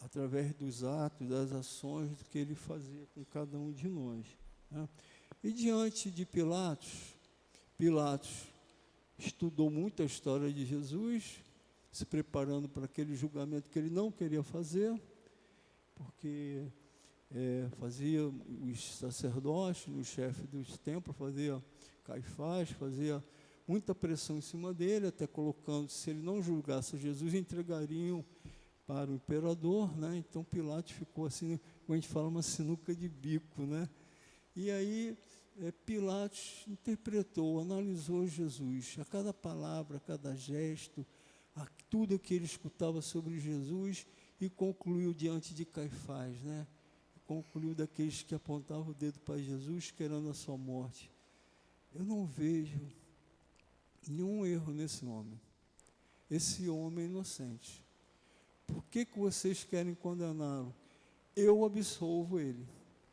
através dos atos, das ações que ele fazia com cada um de nós, né? E diante de Pilatos estudou muito a história de Jesus, se preparando para aquele julgamento que ele não queria fazer, porque fazia os sacerdotes, os chefes dos templos, fazia Caifás, fazia muita pressão em cima dele, até colocando, se ele não julgasse Jesus, entregariam para o imperador, né? Então Pilatos ficou assim, como a gente fala, uma sinuca de bico, né? E aí Pilatos interpretou, analisou Jesus, a cada palavra, a cada gesto, tudo que ele escutava sobre Jesus, e concluiu diante de Caifás, né? Concluiu daqueles que apontavam o dedo para Jesus, querendo a sua morte. Eu não vejo nenhum erro nesse homem. Esse homem é inocente. Por que vocês querem condená-lo? Eu absolvo ele.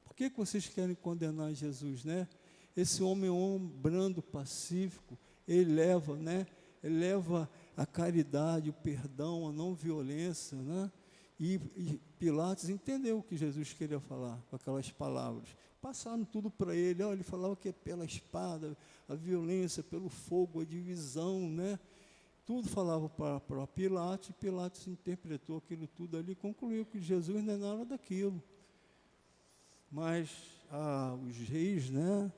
Por que vocês querem condenar Jesus, né? Esse homem é um homem brando, pacífico, ele leva, né? Ele leva a caridade, o perdão, a não violência, né? E Pilatos entendeu o que Jesus queria falar com aquelas palavras. Passaram tudo para ele. Ele falava que é pela espada, a violência, pelo fogo, a divisão, né? Tudo falava para Pilatos, e Pilatos interpretou aquilo tudo ali, concluiu que Jesus não é nada daquilo. Mas os reis, né,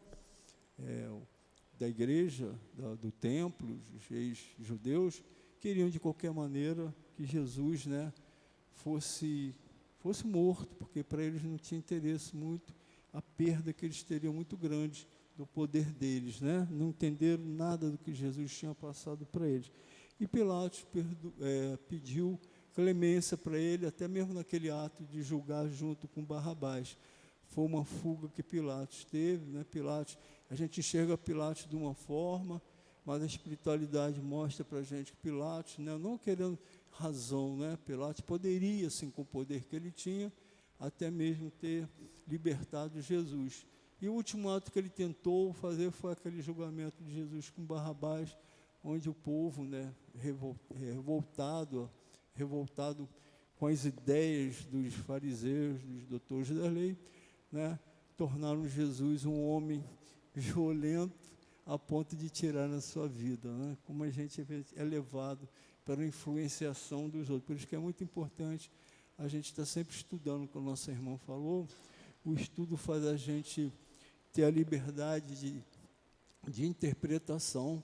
da igreja, do templo, os reis judeus, queriam de qualquer maneira que Jesus, né, fosse morto, porque para eles não tinha interesse muito, a perda que eles teriam muito grande do poder deles, né? Não entenderam nada do que Jesus tinha passado para eles. E Pilatos pediu clemência para ele, até mesmo naquele ato de julgar junto com Barrabás. Foi uma fuga que Pilatos teve, né? A gente enxerga Pilatos de uma forma, mas a espiritualidade mostra para a gente que Pilatos, né, não querendo razão, né? Pilatos poderia, assim, com o poder que ele tinha, até mesmo ter libertado Jesus. E o último ato que ele tentou fazer foi aquele julgamento de Jesus com Barrabás, onde o povo, né, revoltado com as ideias dos fariseus, dos doutores da lei, né, tornaram Jesus um homem violento a ponto de tirar a sua vida, né? Como a gente é levado pela influenciação dos outros. Por isso que é muito importante a gente estar sempre estudando, como a nossa irmã falou. O estudo faz a gente ter a liberdade de interpretação,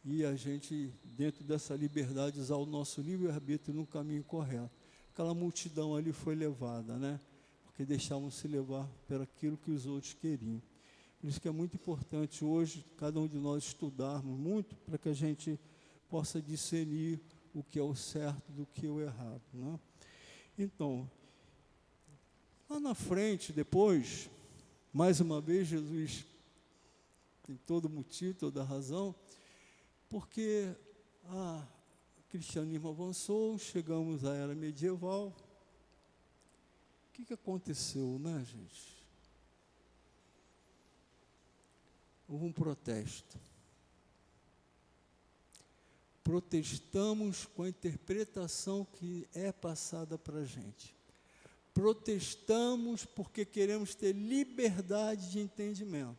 e a gente, dentro dessa liberdade, usar o nosso livre-arbítrio no caminho correto. Aquela multidão ali foi levada, né? Porque deixavam se levar por aquilo que os outros queriam. Por isso que é muito importante hoje, cada um de nós estudarmos muito, para que a gente possa discernir o que é o certo do que é o errado, né? Então, lá na frente, depois, mais uma vez, Jesus tem todo motivo, toda razão, porque o cristianismo avançou, chegamos à era medieval. O que aconteceu, né, gente? Houve um protesto. Protestamos com a interpretação que é passada para a gente. Protestamos porque queremos ter liberdade de entendimento.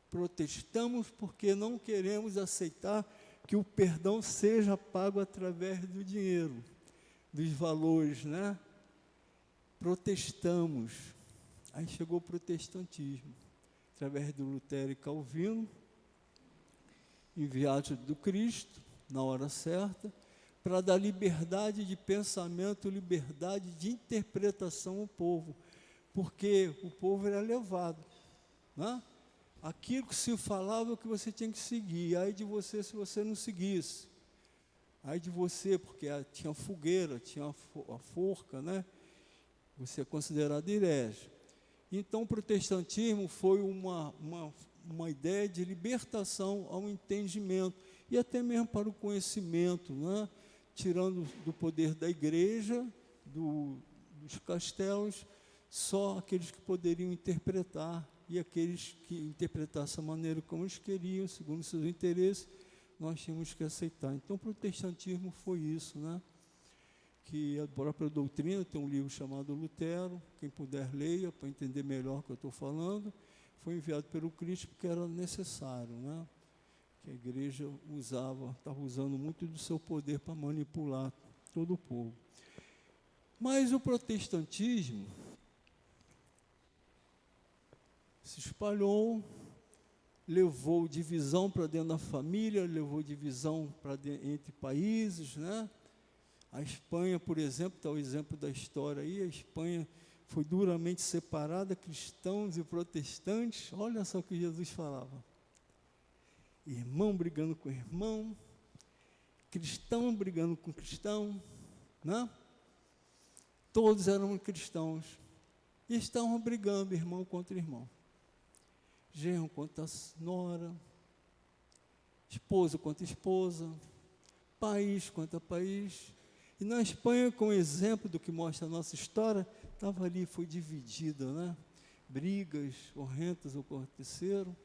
Protestamos porque não queremos aceitar que o perdão seja pago através do dinheiro, dos valores, né? Protestamos. Aí chegou o protestantismo, através de Lutero e Calvino, enviados do Cristo, na hora certa, para dar liberdade de pensamento, liberdade de interpretação ao povo, porque o povo era levado, né? Aquilo que se falava é o que você tinha que seguir, aí de você se você não seguisse, aí de você, porque tinha fogueira, tinha a forca, né? Você é considerado herege. Então o protestantismo foi uma ideia de libertação ao entendimento, e até mesmo para o conhecimento, né? Tirando do poder da igreja, dos castelos, só aqueles que poderiam interpretar, e aqueles que interpretassem a maneira como eles queriam, segundo seus interesses, nós tínhamos que aceitar. Então o protestantismo foi isso, né? Que a própria doutrina, tem um livro chamado Lutero, quem puder leia, para entender melhor o que eu estou falando, foi enviado pelo Cristo porque era necessário, né? Que a igreja estava usando muito do seu poder para manipular todo o povo. Mas o protestantismo se espalhou, levou divisão para dentro da família, levou divisão entre países, né? A Espanha, por exemplo, está o exemplo da história aí, a Espanha foi duramente separada, cristãos e protestantes. Olha só o que Jesus falava. Irmão brigando com irmão, cristão brigando com cristão, né? Todos eram cristãos e estavam brigando, irmão contra irmão. Genro contra nora, esposa contra esposa, país contra país. E na Espanha, com exemplo do que mostra a nossa história, estava ali, foi dividida, né? Brigas horrendas aconteceram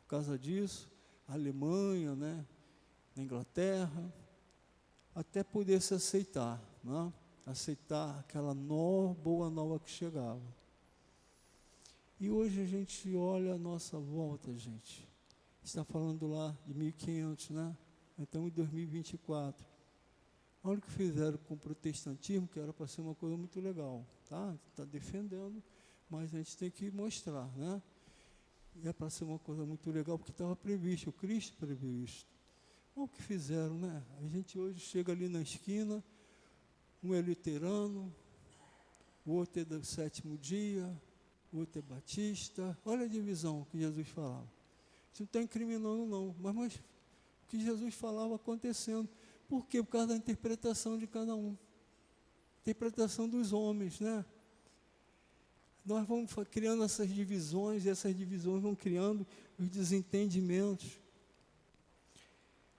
por causa disso. A Alemanha, né? Na Inglaterra, até poder se aceitar, né? Aceitar aquela boa nova que chegava. E hoje a gente olha a nossa volta, gente. Está falando lá de 1500, né? Então, em 2024. Olha o que fizeram com o protestantismo, que era para ser uma coisa muito legal, tá? Está defendendo, mas a gente tem que mostrar, né? E é para ser uma coisa muito legal, porque estava previsto, o Cristo previu isso. Olha o que fizeram, né? A gente hoje chega ali na esquina, um é luterano, o outro é do sétimo dia, o outro é batista. Olha a divisão que Jesus falava. Isso não está incriminando, não, mas o que Jesus falava acontecendo. Por quê? Por causa da interpretação de cada um. Interpretação dos homens, né? Nós vamos criando essas divisões, e essas divisões vão criando os desentendimentos.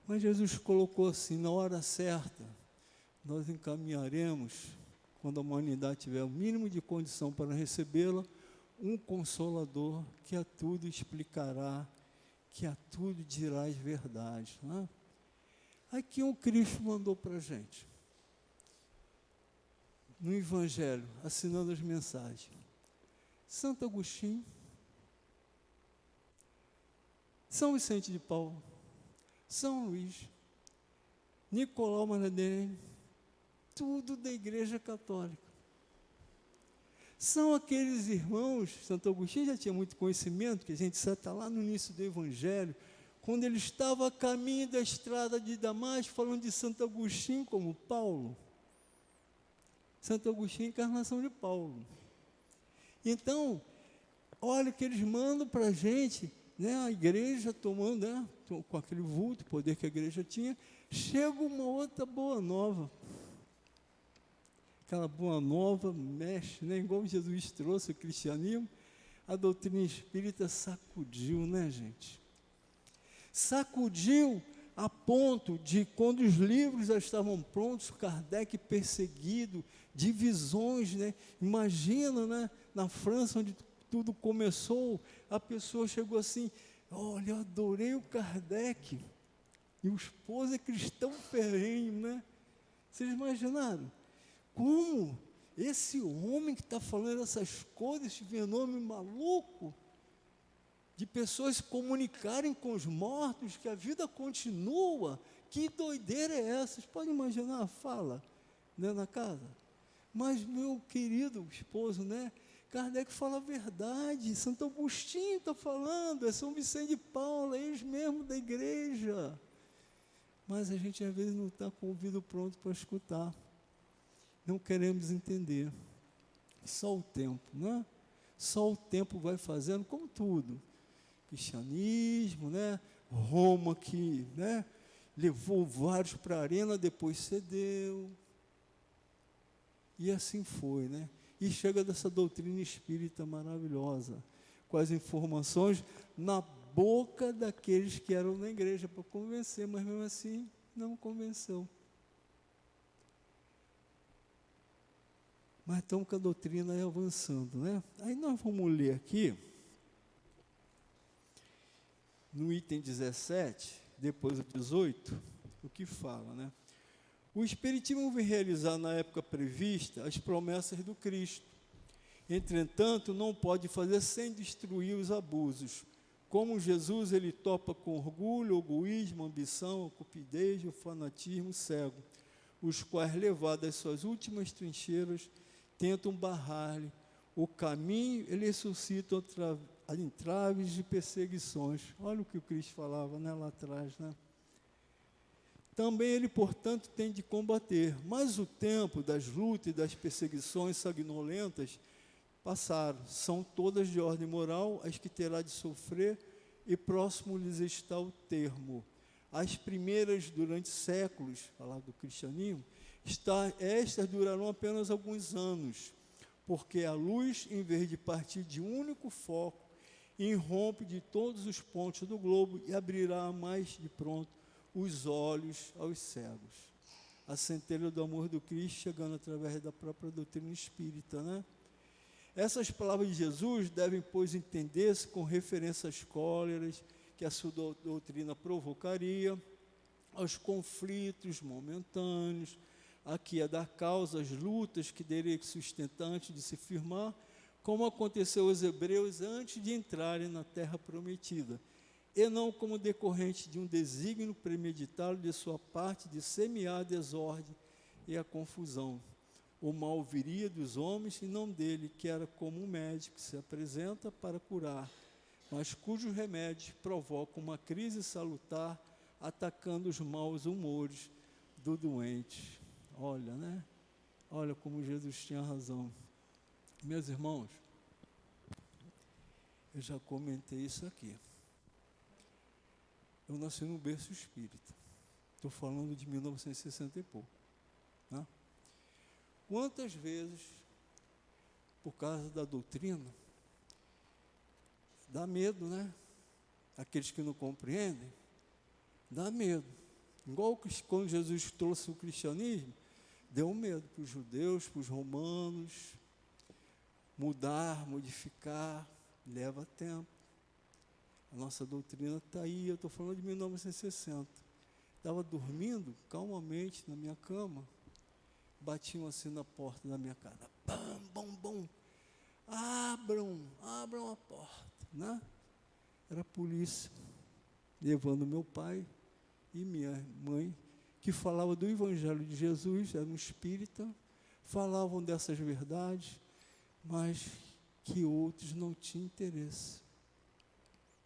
Mas Jesus colocou assim, na hora certa, nós encaminharemos, quando a humanidade tiver o mínimo de condição para recebê-la, um Consolador que a tudo explicará, que a tudo dirá as verdades, né? Aqui o Cristo mandou para a gente, no Evangelho, assinando as mensagens. Santo Agostinho, São Vicente de Paulo, São Luís, Nicolau Maradene, tudo da Igreja Católica. São aqueles irmãos, Santo Agostinho já tinha muito conhecimento, que a gente está lá no início do Evangelho, quando ele estava a caminho da estrada de Damasco, falando de Santo Agostinho como Paulo. Santo Agostinho é a encarnação de Paulo. Então, olha o que eles mandam para a gente né, a igreja tomando, né, com aquele vulto, poder que a igreja tinha, chega uma outra boa nova. Aquela boa nova mexe, né, igual Jesus trouxe o cristianismo, a doutrina espírita sacudiu, né, gente? Sacudiu a ponto de, quando os livros já estavam prontos, Kardec perseguido, divisões, né? Imagina, né, na França, onde tudo começou, a pessoa chegou assim: olha, eu adorei o Kardec, e o esposo é cristão ferrenho, né? Vocês imaginaram? Como esse homem que está falando essas coisas, esse fenômeno maluco, de pessoas se comunicarem com os mortos, que a vida continua, que doideira é essa? Vocês podem imaginar a fala, né, na casa? Mas, meu querido esposo, né, Kardec fala a verdade, Santo Agostinho está falando, é São Vicente de Paula, é eles mesmo da igreja. Mas a gente às vezes não está com o ouvido pronto para escutar, não queremos entender. Só o tempo, né? Só o tempo vai fazendo, como tudo. Cristianismo, né? Roma que, né, levou vários para a arena, depois cedeu. E assim foi, né? E chega dessa doutrina espírita maravilhosa, com as informações na boca daqueles que eram na igreja para convencer, mas mesmo assim não convenceu. Mas estamos com a doutrina aí avançando, né? Aí nós vamos ler aqui, no item 17, depois do 18, o que fala, né? O Espiritismo vem realizar na época prevista as promessas do Cristo. Entretanto, não pode fazer sem destruir os abusos. Como Jesus, ele topa com orgulho, egoísmo, ambição, cupidez, o fanatismo cego, os quais, levados às suas últimas trincheiras, tentam barrar-lhe o caminho e lhe suscitam entraves de perseguições. Olha o que o Cristo falava, né, lá atrás, né? Também ele, portanto, tem de combater, mas o tempo das lutas e das perseguições sanguinolentas passaram, são todas de ordem moral, as que terá de sofrer, e próximo lhes está o termo. As primeiras durante séculos, falar do cristianismo, estas durarão apenas alguns anos, porque a luz, em vez de partir de um único foco, irrompe de todos os pontos do globo e abrirá mais de pronto os olhos aos cegos. A centelha do amor do Cristo chegando através da própria doutrina espírita, né? Essas palavras de Jesus devem, pois, entender-se com referência às cóleras que a sua doutrina provocaria, aos conflitos momentâneos, a que ia dar causa às lutas que teria que sustentar antes de se firmar, como aconteceu aos hebreus antes de entrarem na terra prometida, e não como decorrente de um desígnio premeditado de sua parte de semear a desordem e a confusão. O mal viria dos homens e não dele, que era como um médico que se apresenta para curar, mas cujos remédios provocam uma crise salutar, atacando os maus humores do doente. Olha, né? Olha como Jesus tinha razão. Meus irmãos, eu já comentei isso aqui. Eu nasci no berço espírita. Estou falando de 1960 e pouco. Né? Quantas vezes, por causa da doutrina, dá medo, né? Aqueles que não compreendem, dá medo. Igual quando Jesus trouxe o cristianismo, deu medo para os judeus, para os romanos. Mudar, modificar, leva tempo. A nossa doutrina está aí, eu estou falando de 1960. Estava dormindo calmamente na minha cama, batiam assim na porta da minha casa. Bam, bom, bom. Abram a porta, né? Era a polícia, levando meu pai e minha mãe, que falava do Evangelho de Jesus, era um espírita, falavam dessas verdades, mas que outros não tinham interesse.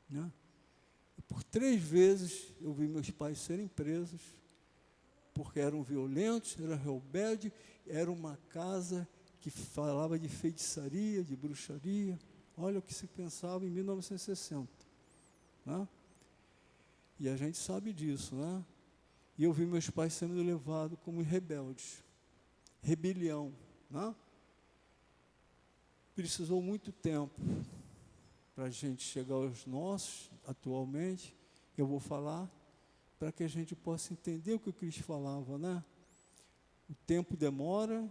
Né? Por 3 vezes eu vi meus pais serem presos, porque eram violentos, eram rebeldes, era uma casa que falava de feitiçaria, de bruxaria. Olha o que se pensava em 1960. né? E a gente sabe disso, né? E eu vi meus pais sendo levados como rebeldes, rebelião, né? Precisou muito tempo para a gente chegar aos nossos, atualmente, eu vou falar, para que a gente possa entender o que o Cristo falava, né? O tempo demora,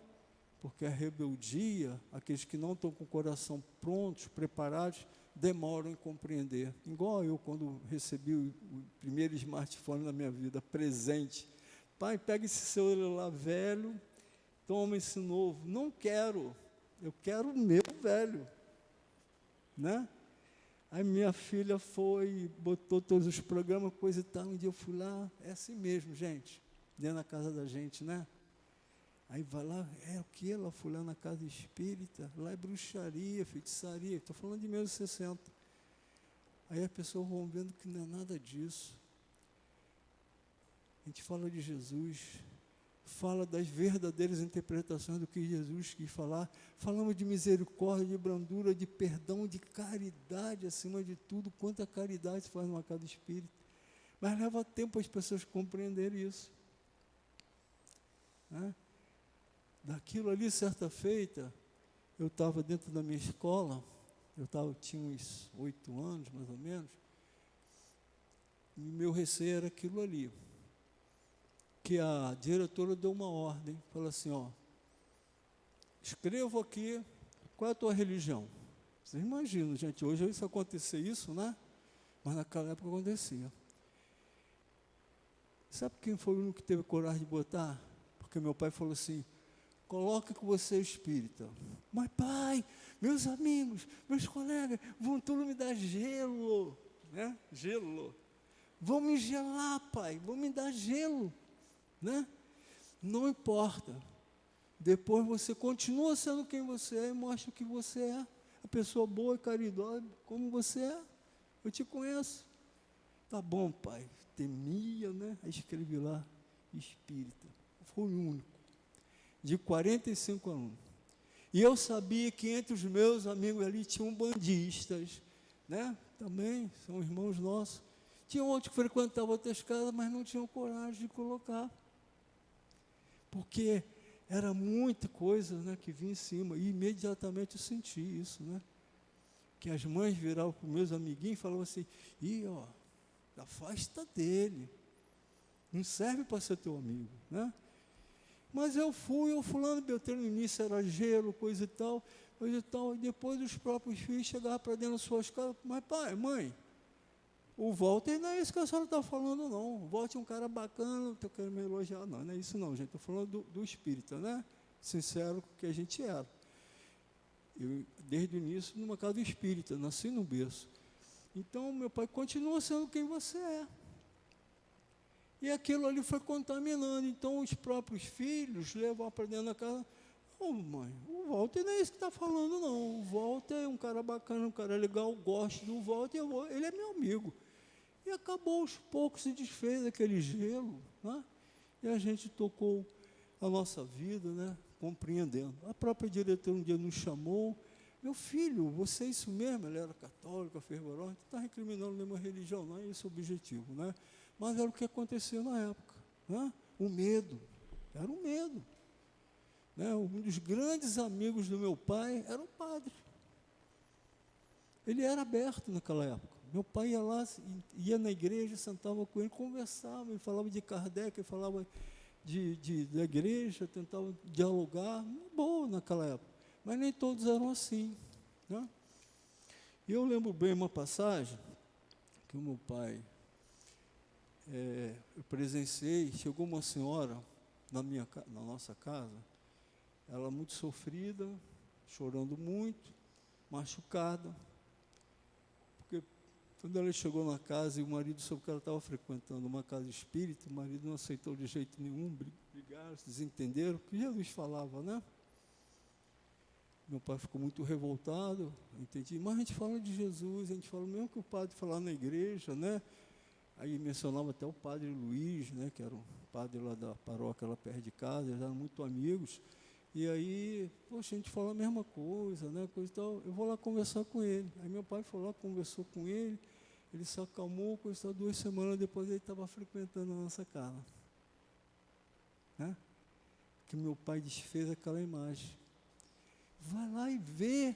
porque a rebeldia, aqueles que não estão com o coração prontos, preparados, demoram em compreender. Igual eu, quando recebi o primeiro smartphone na minha vida, presente. Pai, pega esse celular velho, toma esse novo. Não quero, eu quero o meu velho, né? Aí minha filha foi, botou todos os programas, coisa e tal. Um dia eu fui lá, é assim mesmo, gente, dentro da casa da gente, né? Aí vai lá, o que? Ela foi lá na casa espírita, lá é bruxaria, feitiçaria, estou falando de 1960. Aí as pessoas vão vendo que não é nada disso. A gente fala de Jesus, fala das verdadeiras interpretações do que Jesus quis falar. Falamos de misericórdia, de brandura, de perdão, de caridade, acima de tudo. Quanta caridade se faz numa casa espírita. Mas leva tempo as pessoas compreenderem isso, né? Daquilo ali, certa feita, eu estava dentro da minha escola, tinha uns 8 anos, mais ou menos, e meu receio era aquilo ali, que a diretora deu uma ordem, falou assim, escreva aqui, qual é a tua religião? Vocês imaginam, gente, hoje isso acontecer isso, né? Mas naquela época acontecia. Sabe quem foi o único que teve coragem de botar? Porque meu pai falou assim, coloca que você é espírita. Mas pai, meus amigos, meus colegas, vão tudo me dar gelo, né? Gelo. Vão me gelar, pai, vão me dar gelo, né? Não importa. Depois você continua sendo quem você é e mostra o que você é. A pessoa boa e caridosa, como você é. Eu te conheço. Tá bom, pai. Temia, né? Aí escrevi lá, espírita. Foi o único. De 45 anos. E eu sabia que entre os meus amigos ali tinham bandistas, né? Também são irmãos nossos. Tinha outros que frequentavam outras casas, mas não tinham coragem de colocar. Porque era muita coisa, né, que vinha em cima. E imediatamente eu senti isso, né? Que as mães viravam para os meus amiguinhos e falavam assim, afasta dele. Não serve para ser teu amigo, né? Mas eu fui, o fulano Beltrano, no início era gelo, coisa e tal, e depois os próprios filhos chegavam para dentro das suas casas, mas pai, mãe, o Walter não é isso que a senhora está falando, não. O Walter é um cara bacana, não estou querendo me elogiar, não é isso não, gente, estou falando do espírita, né? Sincero que a gente era. Eu, desde o início, numa casa espírita, nasci no berço. Então, meu pai continua sendo quem você é. E aquilo ali foi contaminando. Então, os próprios filhos levam para dentro da casa. Mãe, o Walter não é isso que está falando, não. O Walter é um cara bacana, um cara legal, gosto do Walter, ele é meu amigo. E acabou, aos poucos, se desfez aquele gelo, né? E a gente tocou a nossa vida, né? Compreendendo. A própria diretora um dia nos chamou. Meu filho, você é isso mesmo? Ela era católica, fervorosa, não está recriminando nenhuma religião, não é esse o objetivo, né? Mas era o que acontecia na época, né? O medo, era o medo, né? Um dos grandes amigos do meu pai era o padre. Ele era aberto naquela época. Meu pai ia lá, ia na igreja, sentava com ele, conversava, ele falava de Kardec, ele falava da igreja, tentava dialogar, boa naquela época. Mas nem todos eram assim, né? E eu lembro bem uma passagem que o meu pai, eu presenciei, chegou uma senhora na nossa casa, ela muito sofrida, chorando muito, machucada, porque quando ela chegou na casa e o marido soube que ela estava frequentando uma casa espírita, o marido não aceitou de jeito nenhum, brigaram, se desentenderam, o que Jesus falava, né? Meu pai ficou muito revoltado, entendi, mas a gente fala de Jesus, a gente fala mesmo que o padre falava na igreja, né? Aí mencionava até o padre Luiz, né, que era o padre lá da paróquia, lá perto de casa, eles eram muito amigos, e aí, poxa, a gente fala a mesma coisa, né, coisa e tal, eu vou lá conversar com ele. Aí meu pai foi lá, conversou com ele, Ele se acalmou, começou 2 semanas depois ele estava frequentando a nossa casa. Né? Que meu pai desfez aquela imagem. Vai lá e vê,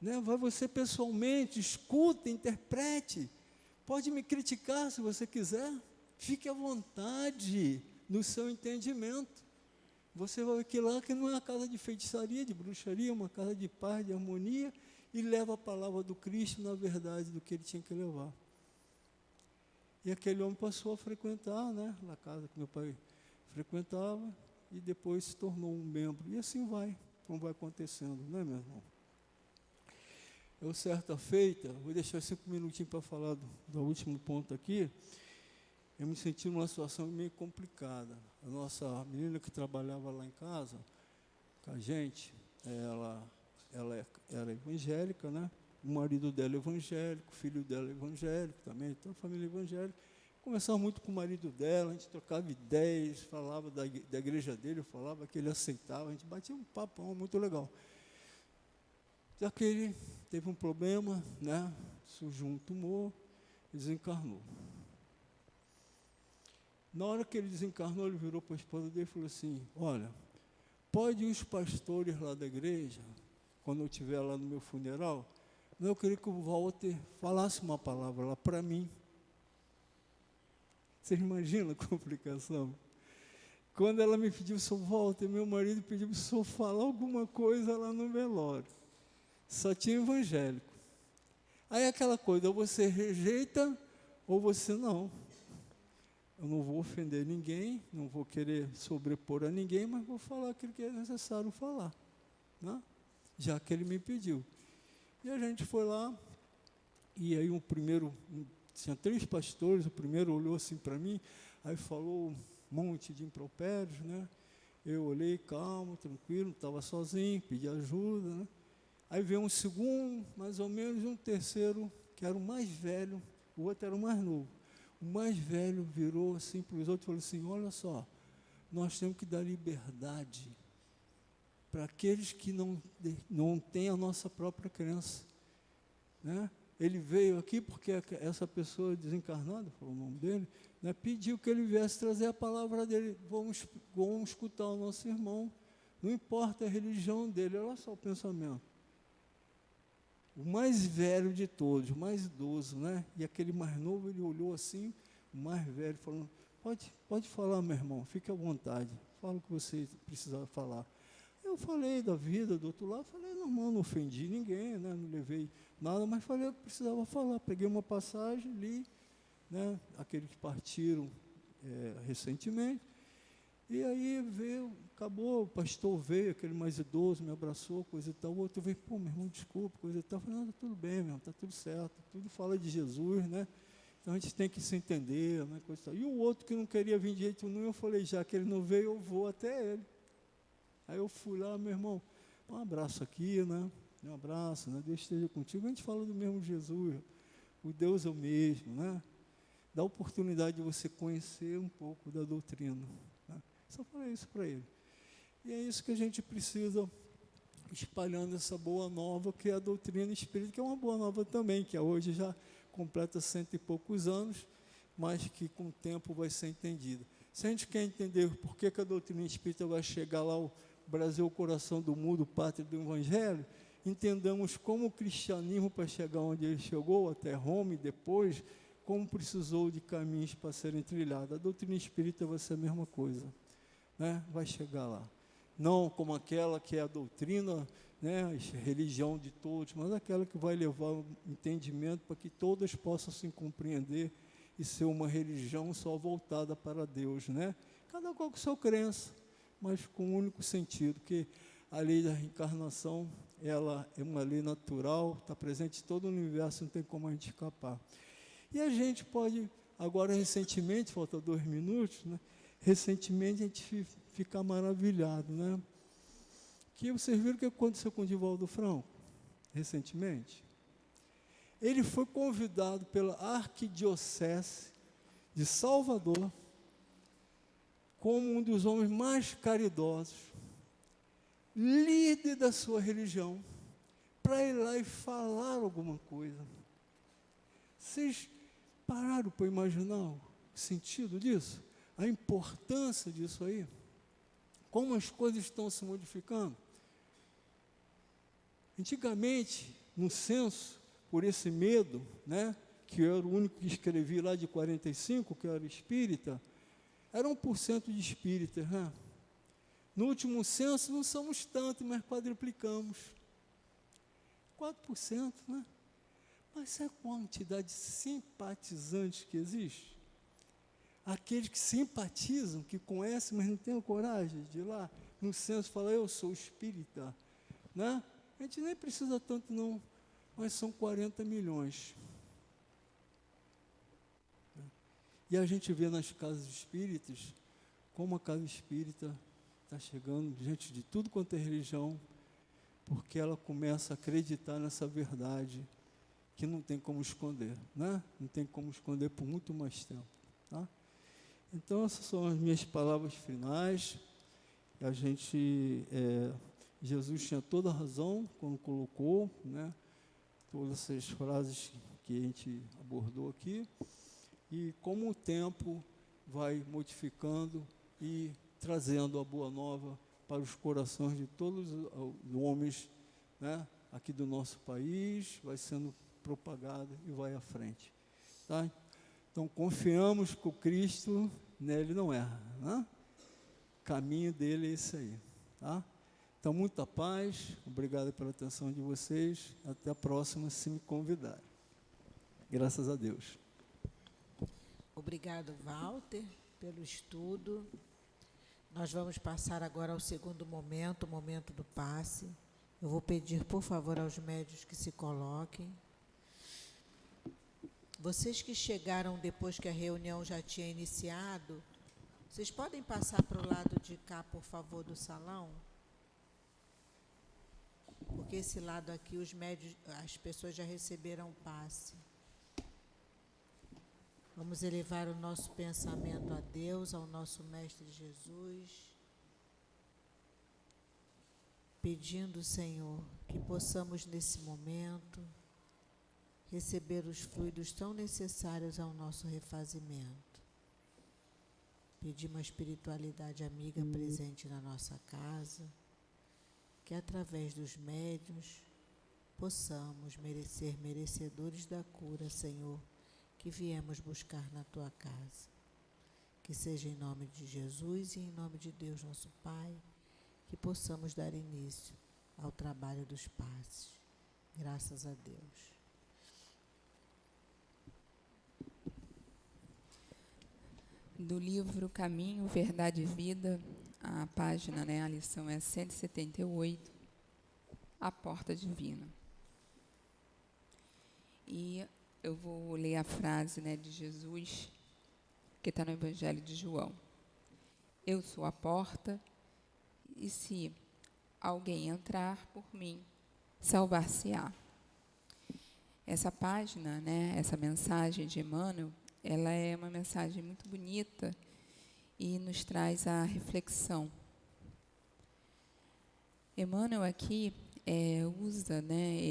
né? Vai você pessoalmente, escuta, interprete. Pode me criticar se você quiser, fique à vontade no seu entendimento. Você vai ver que lá que não é uma casa de feitiçaria, de bruxaria, é uma casa de paz, de harmonia, e leva a palavra do Cristo na verdade do que ele tinha que levar. E aquele homem passou a frequentar, né, a casa que meu pai frequentava, e depois se tornou um membro. E assim vai, como vai acontecendo, né, meu irmão? Eu, certa feita, vou deixar 5 minutinhos para falar do último ponto aqui. Eu me senti numa situação meio complicada. A nossa menina que trabalhava lá em casa, com a gente, ela era evangélica, né? O marido dela é evangélico, o filho dela é evangélico também, então a família evangélica. Conversava muito com o marido dela, a gente trocava ideias, falava da igreja dele, eu falava que ele aceitava, a gente batia um papo muito legal. Só que ele teve um problema, né? Surgiu um tumor, desencarnou. Na hora que ele desencarnou, ele virou para a esposa dele e falou assim: olha, pode os pastores lá da igreja, quando eu estiver lá no meu funeral, eu queria que o Walter falasse uma palavra lá para mim. Vocês imaginam a complicação? Quando ela me pediu, Sr. Walter, meu marido pediu para o senhor falar alguma coisa lá no velório. Só tinha evangélico. Aí aquela coisa, ou você rejeita, ou você não. Eu não vou ofender ninguém, não vou querer sobrepor a ninguém, mas vou falar aquilo que é necessário falar, né? Já que ele me pediu. E a gente foi lá, e aí tinha 3 pastores, o primeiro olhou assim para mim, aí falou um monte de impropérios, né? Eu olhei calmo, tranquilo, estava sozinho, pedi ajuda, né? Aí veio um segundo, mais ou menos, e um terceiro, que era o mais velho, o outro era o mais novo. O mais velho virou assim para os outros e falou assim: olha só, nós temos que dar liberdade para aqueles que não têm a nossa própria crença. Né? Ele veio aqui porque essa pessoa desencarnada, falou o nome dele, né, pediu que ele viesse trazer a palavra dele. Vamos escutar o nosso irmão, não importa a religião dele, olha só o pensamento. O mais velho de todos, o mais idoso, né? E aquele mais novo, ele olhou assim, o mais velho, falando: pode falar, meu irmão, fique à vontade, fala o que você precisava falar. Eu falei da vida do outro lado, falei normal, não ofendi ninguém, né? Não levei nada, mas falei o que precisava falar. Peguei uma passagem, li, né? Aqueles que partiram recentemente, e aí veio, acabou, o pastor veio, aquele mais idoso, me abraçou, coisa e tal. O outro veio: pô, meu irmão, desculpa, coisa e tal. Eu falei: não, tá tudo bem, meu irmão, tá tudo certo, tudo fala de Jesus, né? Então a gente tem que se entender, né? Coisa e tal. E o outro que não queria vir de jeito nenhum, eu falei: já que ele não veio, eu vou até ele. Aí eu fui lá: meu irmão, um abraço aqui, né? Um abraço, né? Deus esteja contigo. A gente fala do mesmo Jesus, o Deus é o mesmo, né? Dá oportunidade de você conhecer um pouco da doutrina. Né? Só falei isso para ele. E é isso que a gente precisa, espalhando essa boa nova, que é a doutrina espírita, que é uma boa nova também, que hoje já completa 100 e poucos anos, mas que com o tempo vai ser entendida. Se a gente quer entender por que a doutrina espírita vai chegar lá, o Brasil, o coração do mundo, pátria do Evangelho, entendamos como o cristianismo, para chegar onde ele chegou, até Roma e depois, como precisou de caminhos para serem trilhados. A doutrina espírita vai ser a mesma coisa, né? Vai chegar lá. Não como aquela que é a doutrina, né, a religião de todos, mas aquela que vai levar o entendimento para que todas possam se compreender e ser uma religião só voltada para Deus, né? Cada qual com sua crença, mas com um único sentido, que a lei da reencarnação, ela é uma lei natural, está presente em todo o universo, não tem como a gente escapar. E a gente pode, agora recentemente, falta 2 minutos, né? Recentemente a gente fica maravilhado, né? Que vocês viram o que aconteceu com o Divaldo Franco, recentemente? Ele foi convidado pela Arquidiocese de Salvador como um dos homens mais caridosos, líder da sua religião, para ir lá e falar alguma coisa. Vocês Pararam para imaginar o sentido disso? A importância disso aí? Como as coisas estão se modificando? Antigamente, no censo, por esse medo, né, que eu era o único que escrevi lá de 45, que eu era espírita, era 1% de espíritas, né? No último censo não somos tantos, mas quadruplicamos. 4%, né? Mas sabe a quantidade de simpatizantes que existe? Aqueles que simpatizam, que conhecem, mas não têm coragem de ir lá no censo falar, eu sou espírita, né? A gente nem precisa tanto não, mas são 40 milhões. E a gente vê nas casas espíritas, como a casa espírita está chegando diante de tudo quanto é religião, porque ela começa a acreditar nessa verdade que não tem como esconder, né? Não tem como esconder por muito mais tempo, tá? Então, essas são as minhas palavras finais. Jesus tinha toda a razão quando colocou, né, todas essas frases que a gente abordou aqui, e como o tempo vai modificando e trazendo a boa nova para os corações de todos os homens, né, aqui do nosso país, vai sendo propagada e vai à frente, tá? Então, confiamos que o Cristo, nele não erra, né? O caminho dele é esse aí, tá? Então, muita paz, obrigado pela atenção de vocês, até a próxima, se me convidarem. Graças a Deus. Obrigado, Walter, pelo estudo. Nós vamos passar agora ao segundo momento, o momento do passe. Eu vou pedir, por favor, aos médios que se coloquem. Vocês que chegaram depois que a reunião já tinha iniciado, vocês podem passar para o lado de cá, por favor, do salão? Porque esse lado aqui, os médios, as pessoas já receberam o passe. Vamos elevar o nosso pensamento a Deus, ao nosso Mestre Jesus, pedindo, Senhor, que possamos nesse momento receber os fluidos tão necessários ao nosso refazimento. Pedir uma espiritualidade amiga presente na nossa casa, que através dos médiuns possamos ser merecedores da cura, Senhor, que viemos buscar na Tua casa. Que seja em nome de Jesus e em nome de Deus, nosso Pai, que possamos dar início ao trabalho dos passes. Graças a Deus. Do livro Caminho, Verdade e Vida, a página, a lição é 178, A Porta Divina. E eu vou ler a frase de Jesus, que está no Evangelho de João. Eu sou a porta, e se alguém entrar por mim, salvar-se-á. Essa página, essa mensagem de Emmanuel, ela é uma mensagem muito bonita e nos traz a reflexão. Emmanuel aqui usa,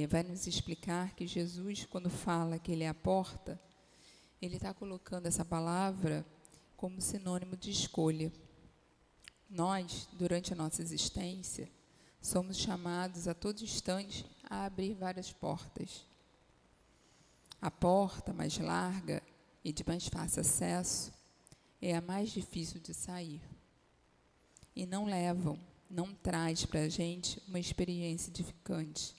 vai nos explicar que Jesus, quando fala que ele é a porta, ele está colocando essa palavra como sinônimo de escolha. Nós, durante a nossa existência, somos chamados a todo instante a abrir várias portas. A porta mais larga e de mais fácil acesso é a mais difícil de sair. E não traz para a gente uma experiência edificante.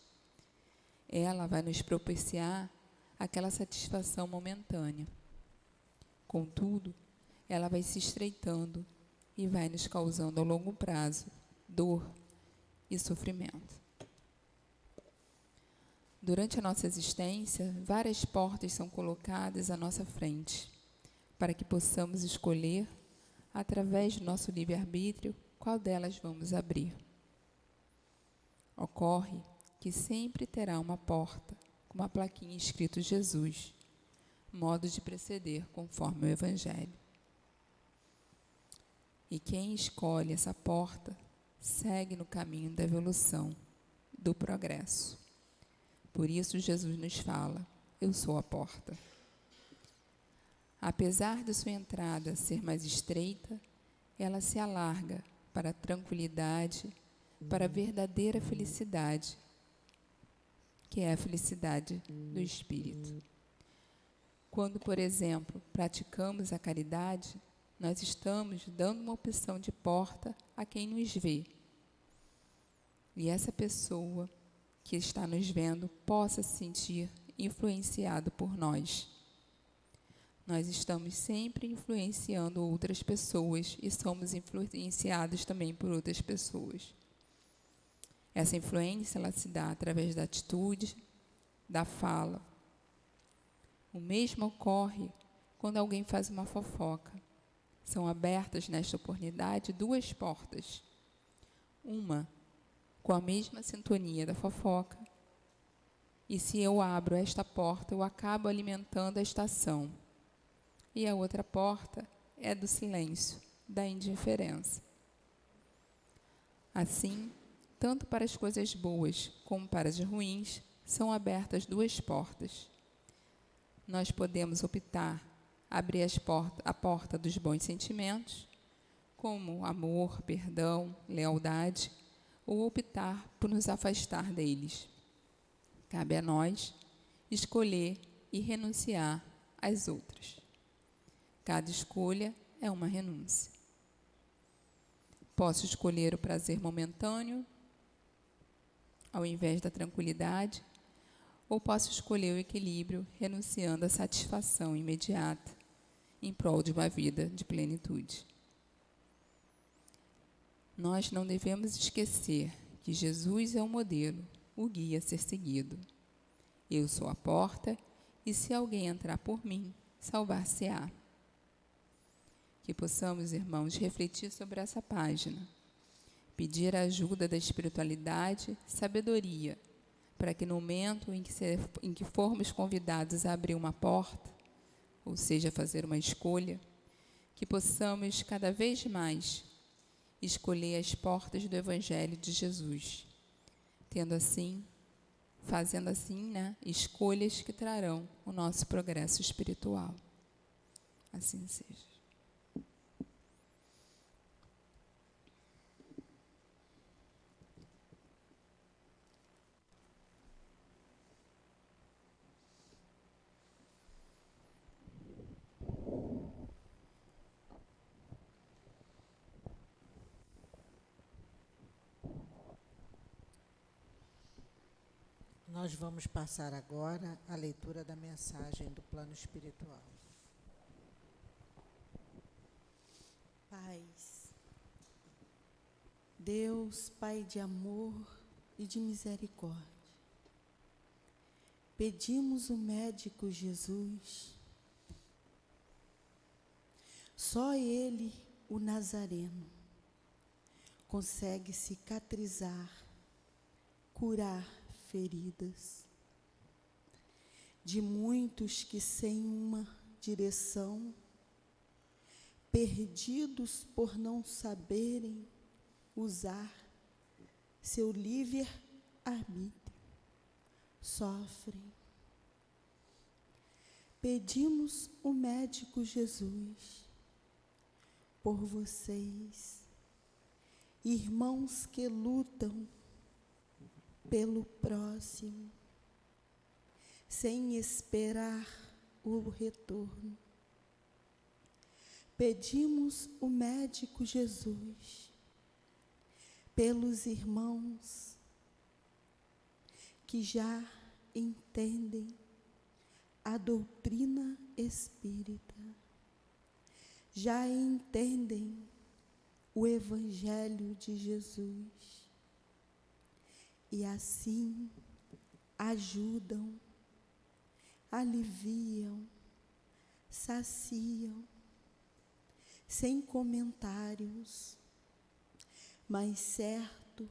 Ela vai nos propiciar aquela satisfação momentânea. Contudo, ela vai se estreitando e vai nos causando a longo prazo dor e sofrimento. Durante a nossa existência, várias portas são colocadas à nossa frente, para que possamos escolher, através do nosso livre-arbítrio, qual delas vamos abrir. Ocorre que sempre terá uma porta, com uma plaquinha escrito Jesus, modo de proceder conforme o Evangelho. E quem escolhe essa porta, segue no caminho da evolução, do progresso. Por isso Jesus nos fala, eu sou a porta. Apesar de sua entrada ser mais estreita, ela se alarga para a tranquilidade, para a verdadeira felicidade, que é a felicidade do espírito. Quando, por exemplo, praticamos a caridade, nós estamos dando uma opção de porta a quem nos vê. E essa pessoa que está nos vendo possa se sentir influenciado por nós. Nós estamos sempre influenciando outras pessoas e somos influenciados também por outras pessoas. Essa influência ela se dá através da atitude, da fala. O mesmo ocorre quando alguém faz uma fofoca. São abertas nesta oportunidade 2 portas. Uma com a mesma sintonia da fofoca. E se eu abro esta porta, eu acabo alimentando a estação. E a outra porta é do silêncio, da indiferença. Assim, tanto para as coisas boas como para as ruins, são abertas 2 portas. Nós podemos optar abrir a porta dos bons sentimentos, como amor, perdão, lealdade, ou optar por nos afastar deles. Cabe a nós escolher e renunciar às outras. Cada escolha é uma renúncia. Posso escolher o prazer momentâneo, ao invés da tranquilidade, ou posso escolher o equilíbrio, renunciando à satisfação imediata, em prol de uma vida de plenitude. Nós não devemos esquecer que Jesus é o modelo, o guia a ser seguido. Eu sou a porta, e se alguém entrar por mim, salvar-se-á. Que possamos, irmãos, refletir sobre essa página, pedir a ajuda da espiritualidade, sabedoria, para que no momento em que formos convidados a abrir uma porta, ou seja, fazer uma escolha, que possamos cada vez mais escolher as portas do Evangelho de Jesus, fazendo assim, escolhas que trarão o nosso progresso espiritual. Assim seja. Nós vamos passar agora a leitura da mensagem do plano espiritual. Paz. Deus, Pai de amor e de misericórdia, pedimos o médico Jesus. Só Ele, o Nazareno, consegue cicatrizar, curar feridas de muitos que sem uma direção, perdidos por não saberem usar seu livre-arbítrio, sofrem. Pedimos o médico Jesus por vocês, irmãos que lutam pelo próximo, sem esperar o retorno. Pedimos o médico Jesus pelos irmãos que já entendem a doutrina espírita, já entendem o Evangelho de Jesus, e assim ajudam, aliviam, saciam, sem comentários, mas certo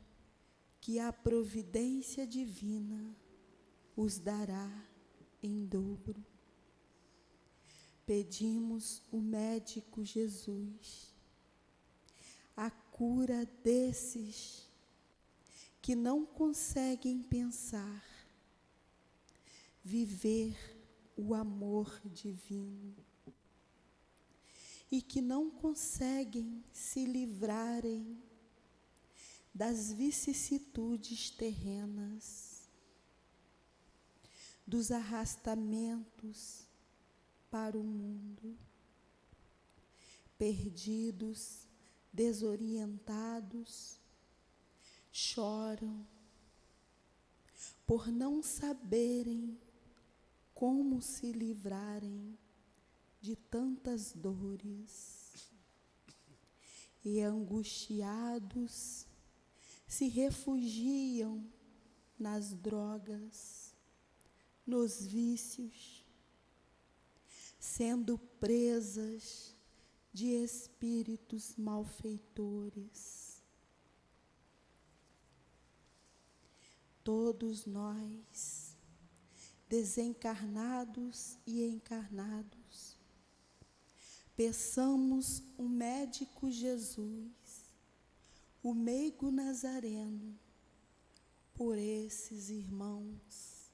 que a providência divina os dará em dobro. Pedimos o médico Jesus, a cura desses que não conseguem pensar, viver o amor divino, e que não conseguem se livrarem das vicissitudes terrenas, dos arrastamentos para o mundo, perdidos, desorientados, choram por não saberem como se livrarem de tantas dores, e angustiados se refugiam nas drogas, nos vícios, sendo presas de espíritos malfeitores. Todos nós, desencarnados e encarnados, peçamos o médico Jesus, o meigo Nazareno, por esses irmãos,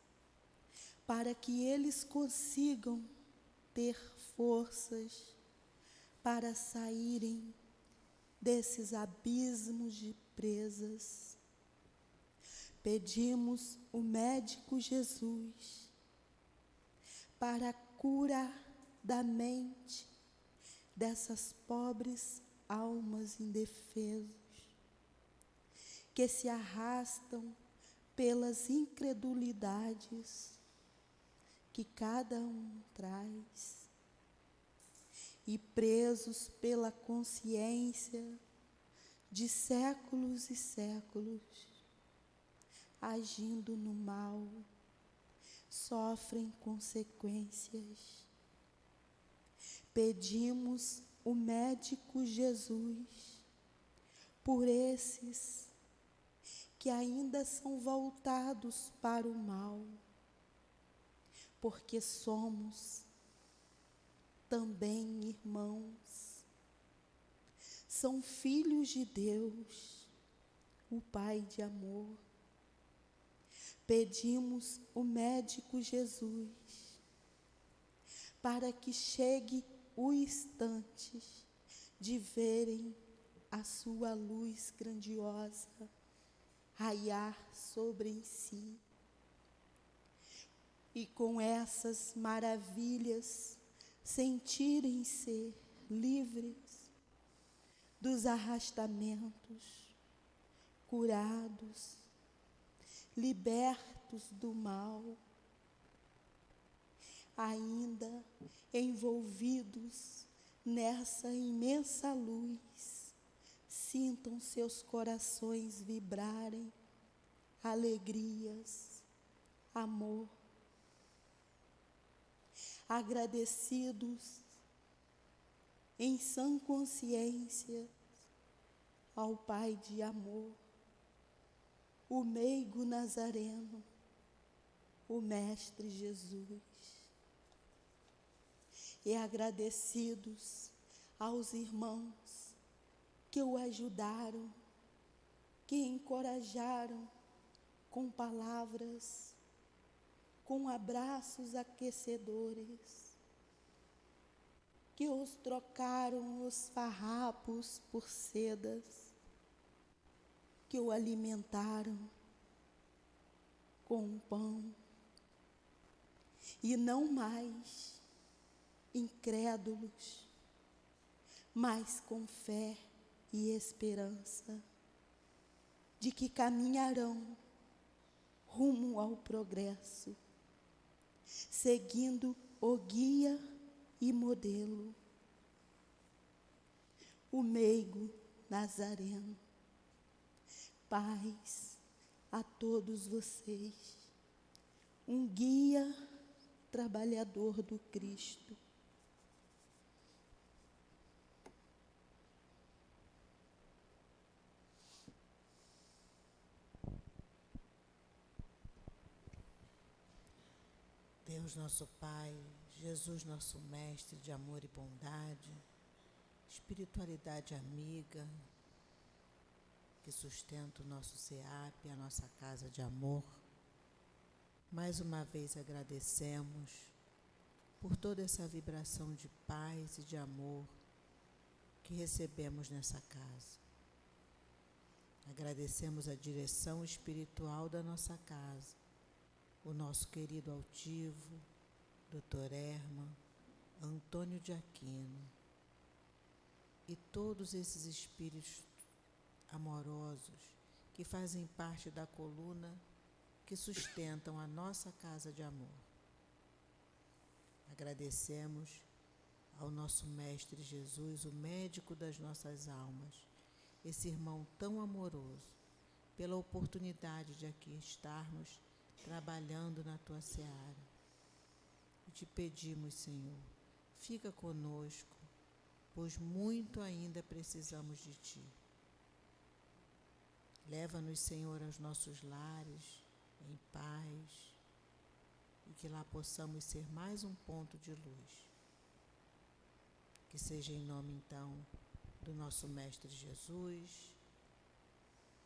para que eles consigam ter forças para saírem desses abismos de presas. Pedimos o médico Jesus para a cura da mente dessas pobres almas indefesas, que se arrastam pelas incredulidades que cada um traz, e presos pela consciência de séculos e séculos, agindo no mal, sofrem consequências. Pedimos o médico Jesus por esses que ainda são voltados para o mal, porque somos também irmãos, são filhos de Deus, o Pai de amor. Pedimos o médico Jesus para que chegue o instante de verem a sua luz grandiosa raiar sobre si, e com essas maravilhas sentirem-se livres dos arrastamentos, curados, libertos do mal, ainda envolvidos nessa imensa luz, sintam seus corações vibrarem, alegrias, amor, agradecidos em sã consciência ao Pai de amor, o meigo Nazareno, o Mestre Jesus, e agradecidos aos irmãos que o ajudaram, que encorajaram com palavras, com abraços aquecedores, que os trocaram os farrapos por sedas, que o alimentaram com um pão, e não mais incrédulos, mas com fé e esperança de que caminharão rumo ao progresso, seguindo o guia e modelo, o meigo Nazareno. Paz a todos vocês, um guia trabalhador do Cristo. Deus nosso Pai, Jesus nosso Mestre de amor e bondade, espiritualidade amiga, que sustenta o nosso SEAP, a nossa casa de amor. Mais uma vez agradecemos por toda essa vibração de paz e de amor que recebemos nessa casa. Agradecemos a direção espiritual da nossa casa, o nosso querido altivo, Dr. Herman, Antônio de Aquino, e todos esses espíritos amorosos que fazem parte da coluna que sustentam a nossa casa de amor. Agradecemos ao nosso Mestre Jesus, o médico das nossas almas, esse irmão tão amoroso, pela oportunidade de aqui estarmos trabalhando na tua seara. E te pedimos, Senhor, fica conosco, pois muito ainda precisamos de ti. Leva-nos, Senhor, aos nossos lares, em paz, e que lá possamos ser mais um ponto de luz. Que seja em nome, então, do nosso Mestre Jesus,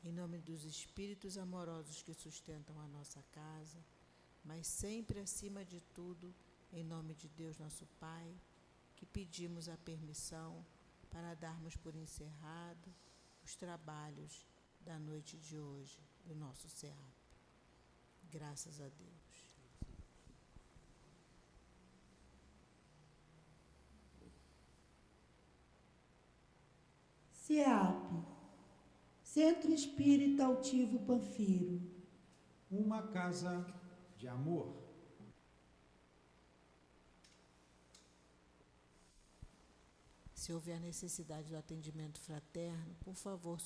em nome dos espíritos amorosos que sustentam a nossa casa, mas sempre acima de tudo, em nome de Deus nosso Pai, que pedimos a permissão para darmos por encerrado os trabalhos da noite de hoje, do nosso SEAP. Graças a Deus. SEAP, Centro Espírita Altivo Panfiro. Uma casa de amor. Se houver necessidade do atendimento fraterno, por favor,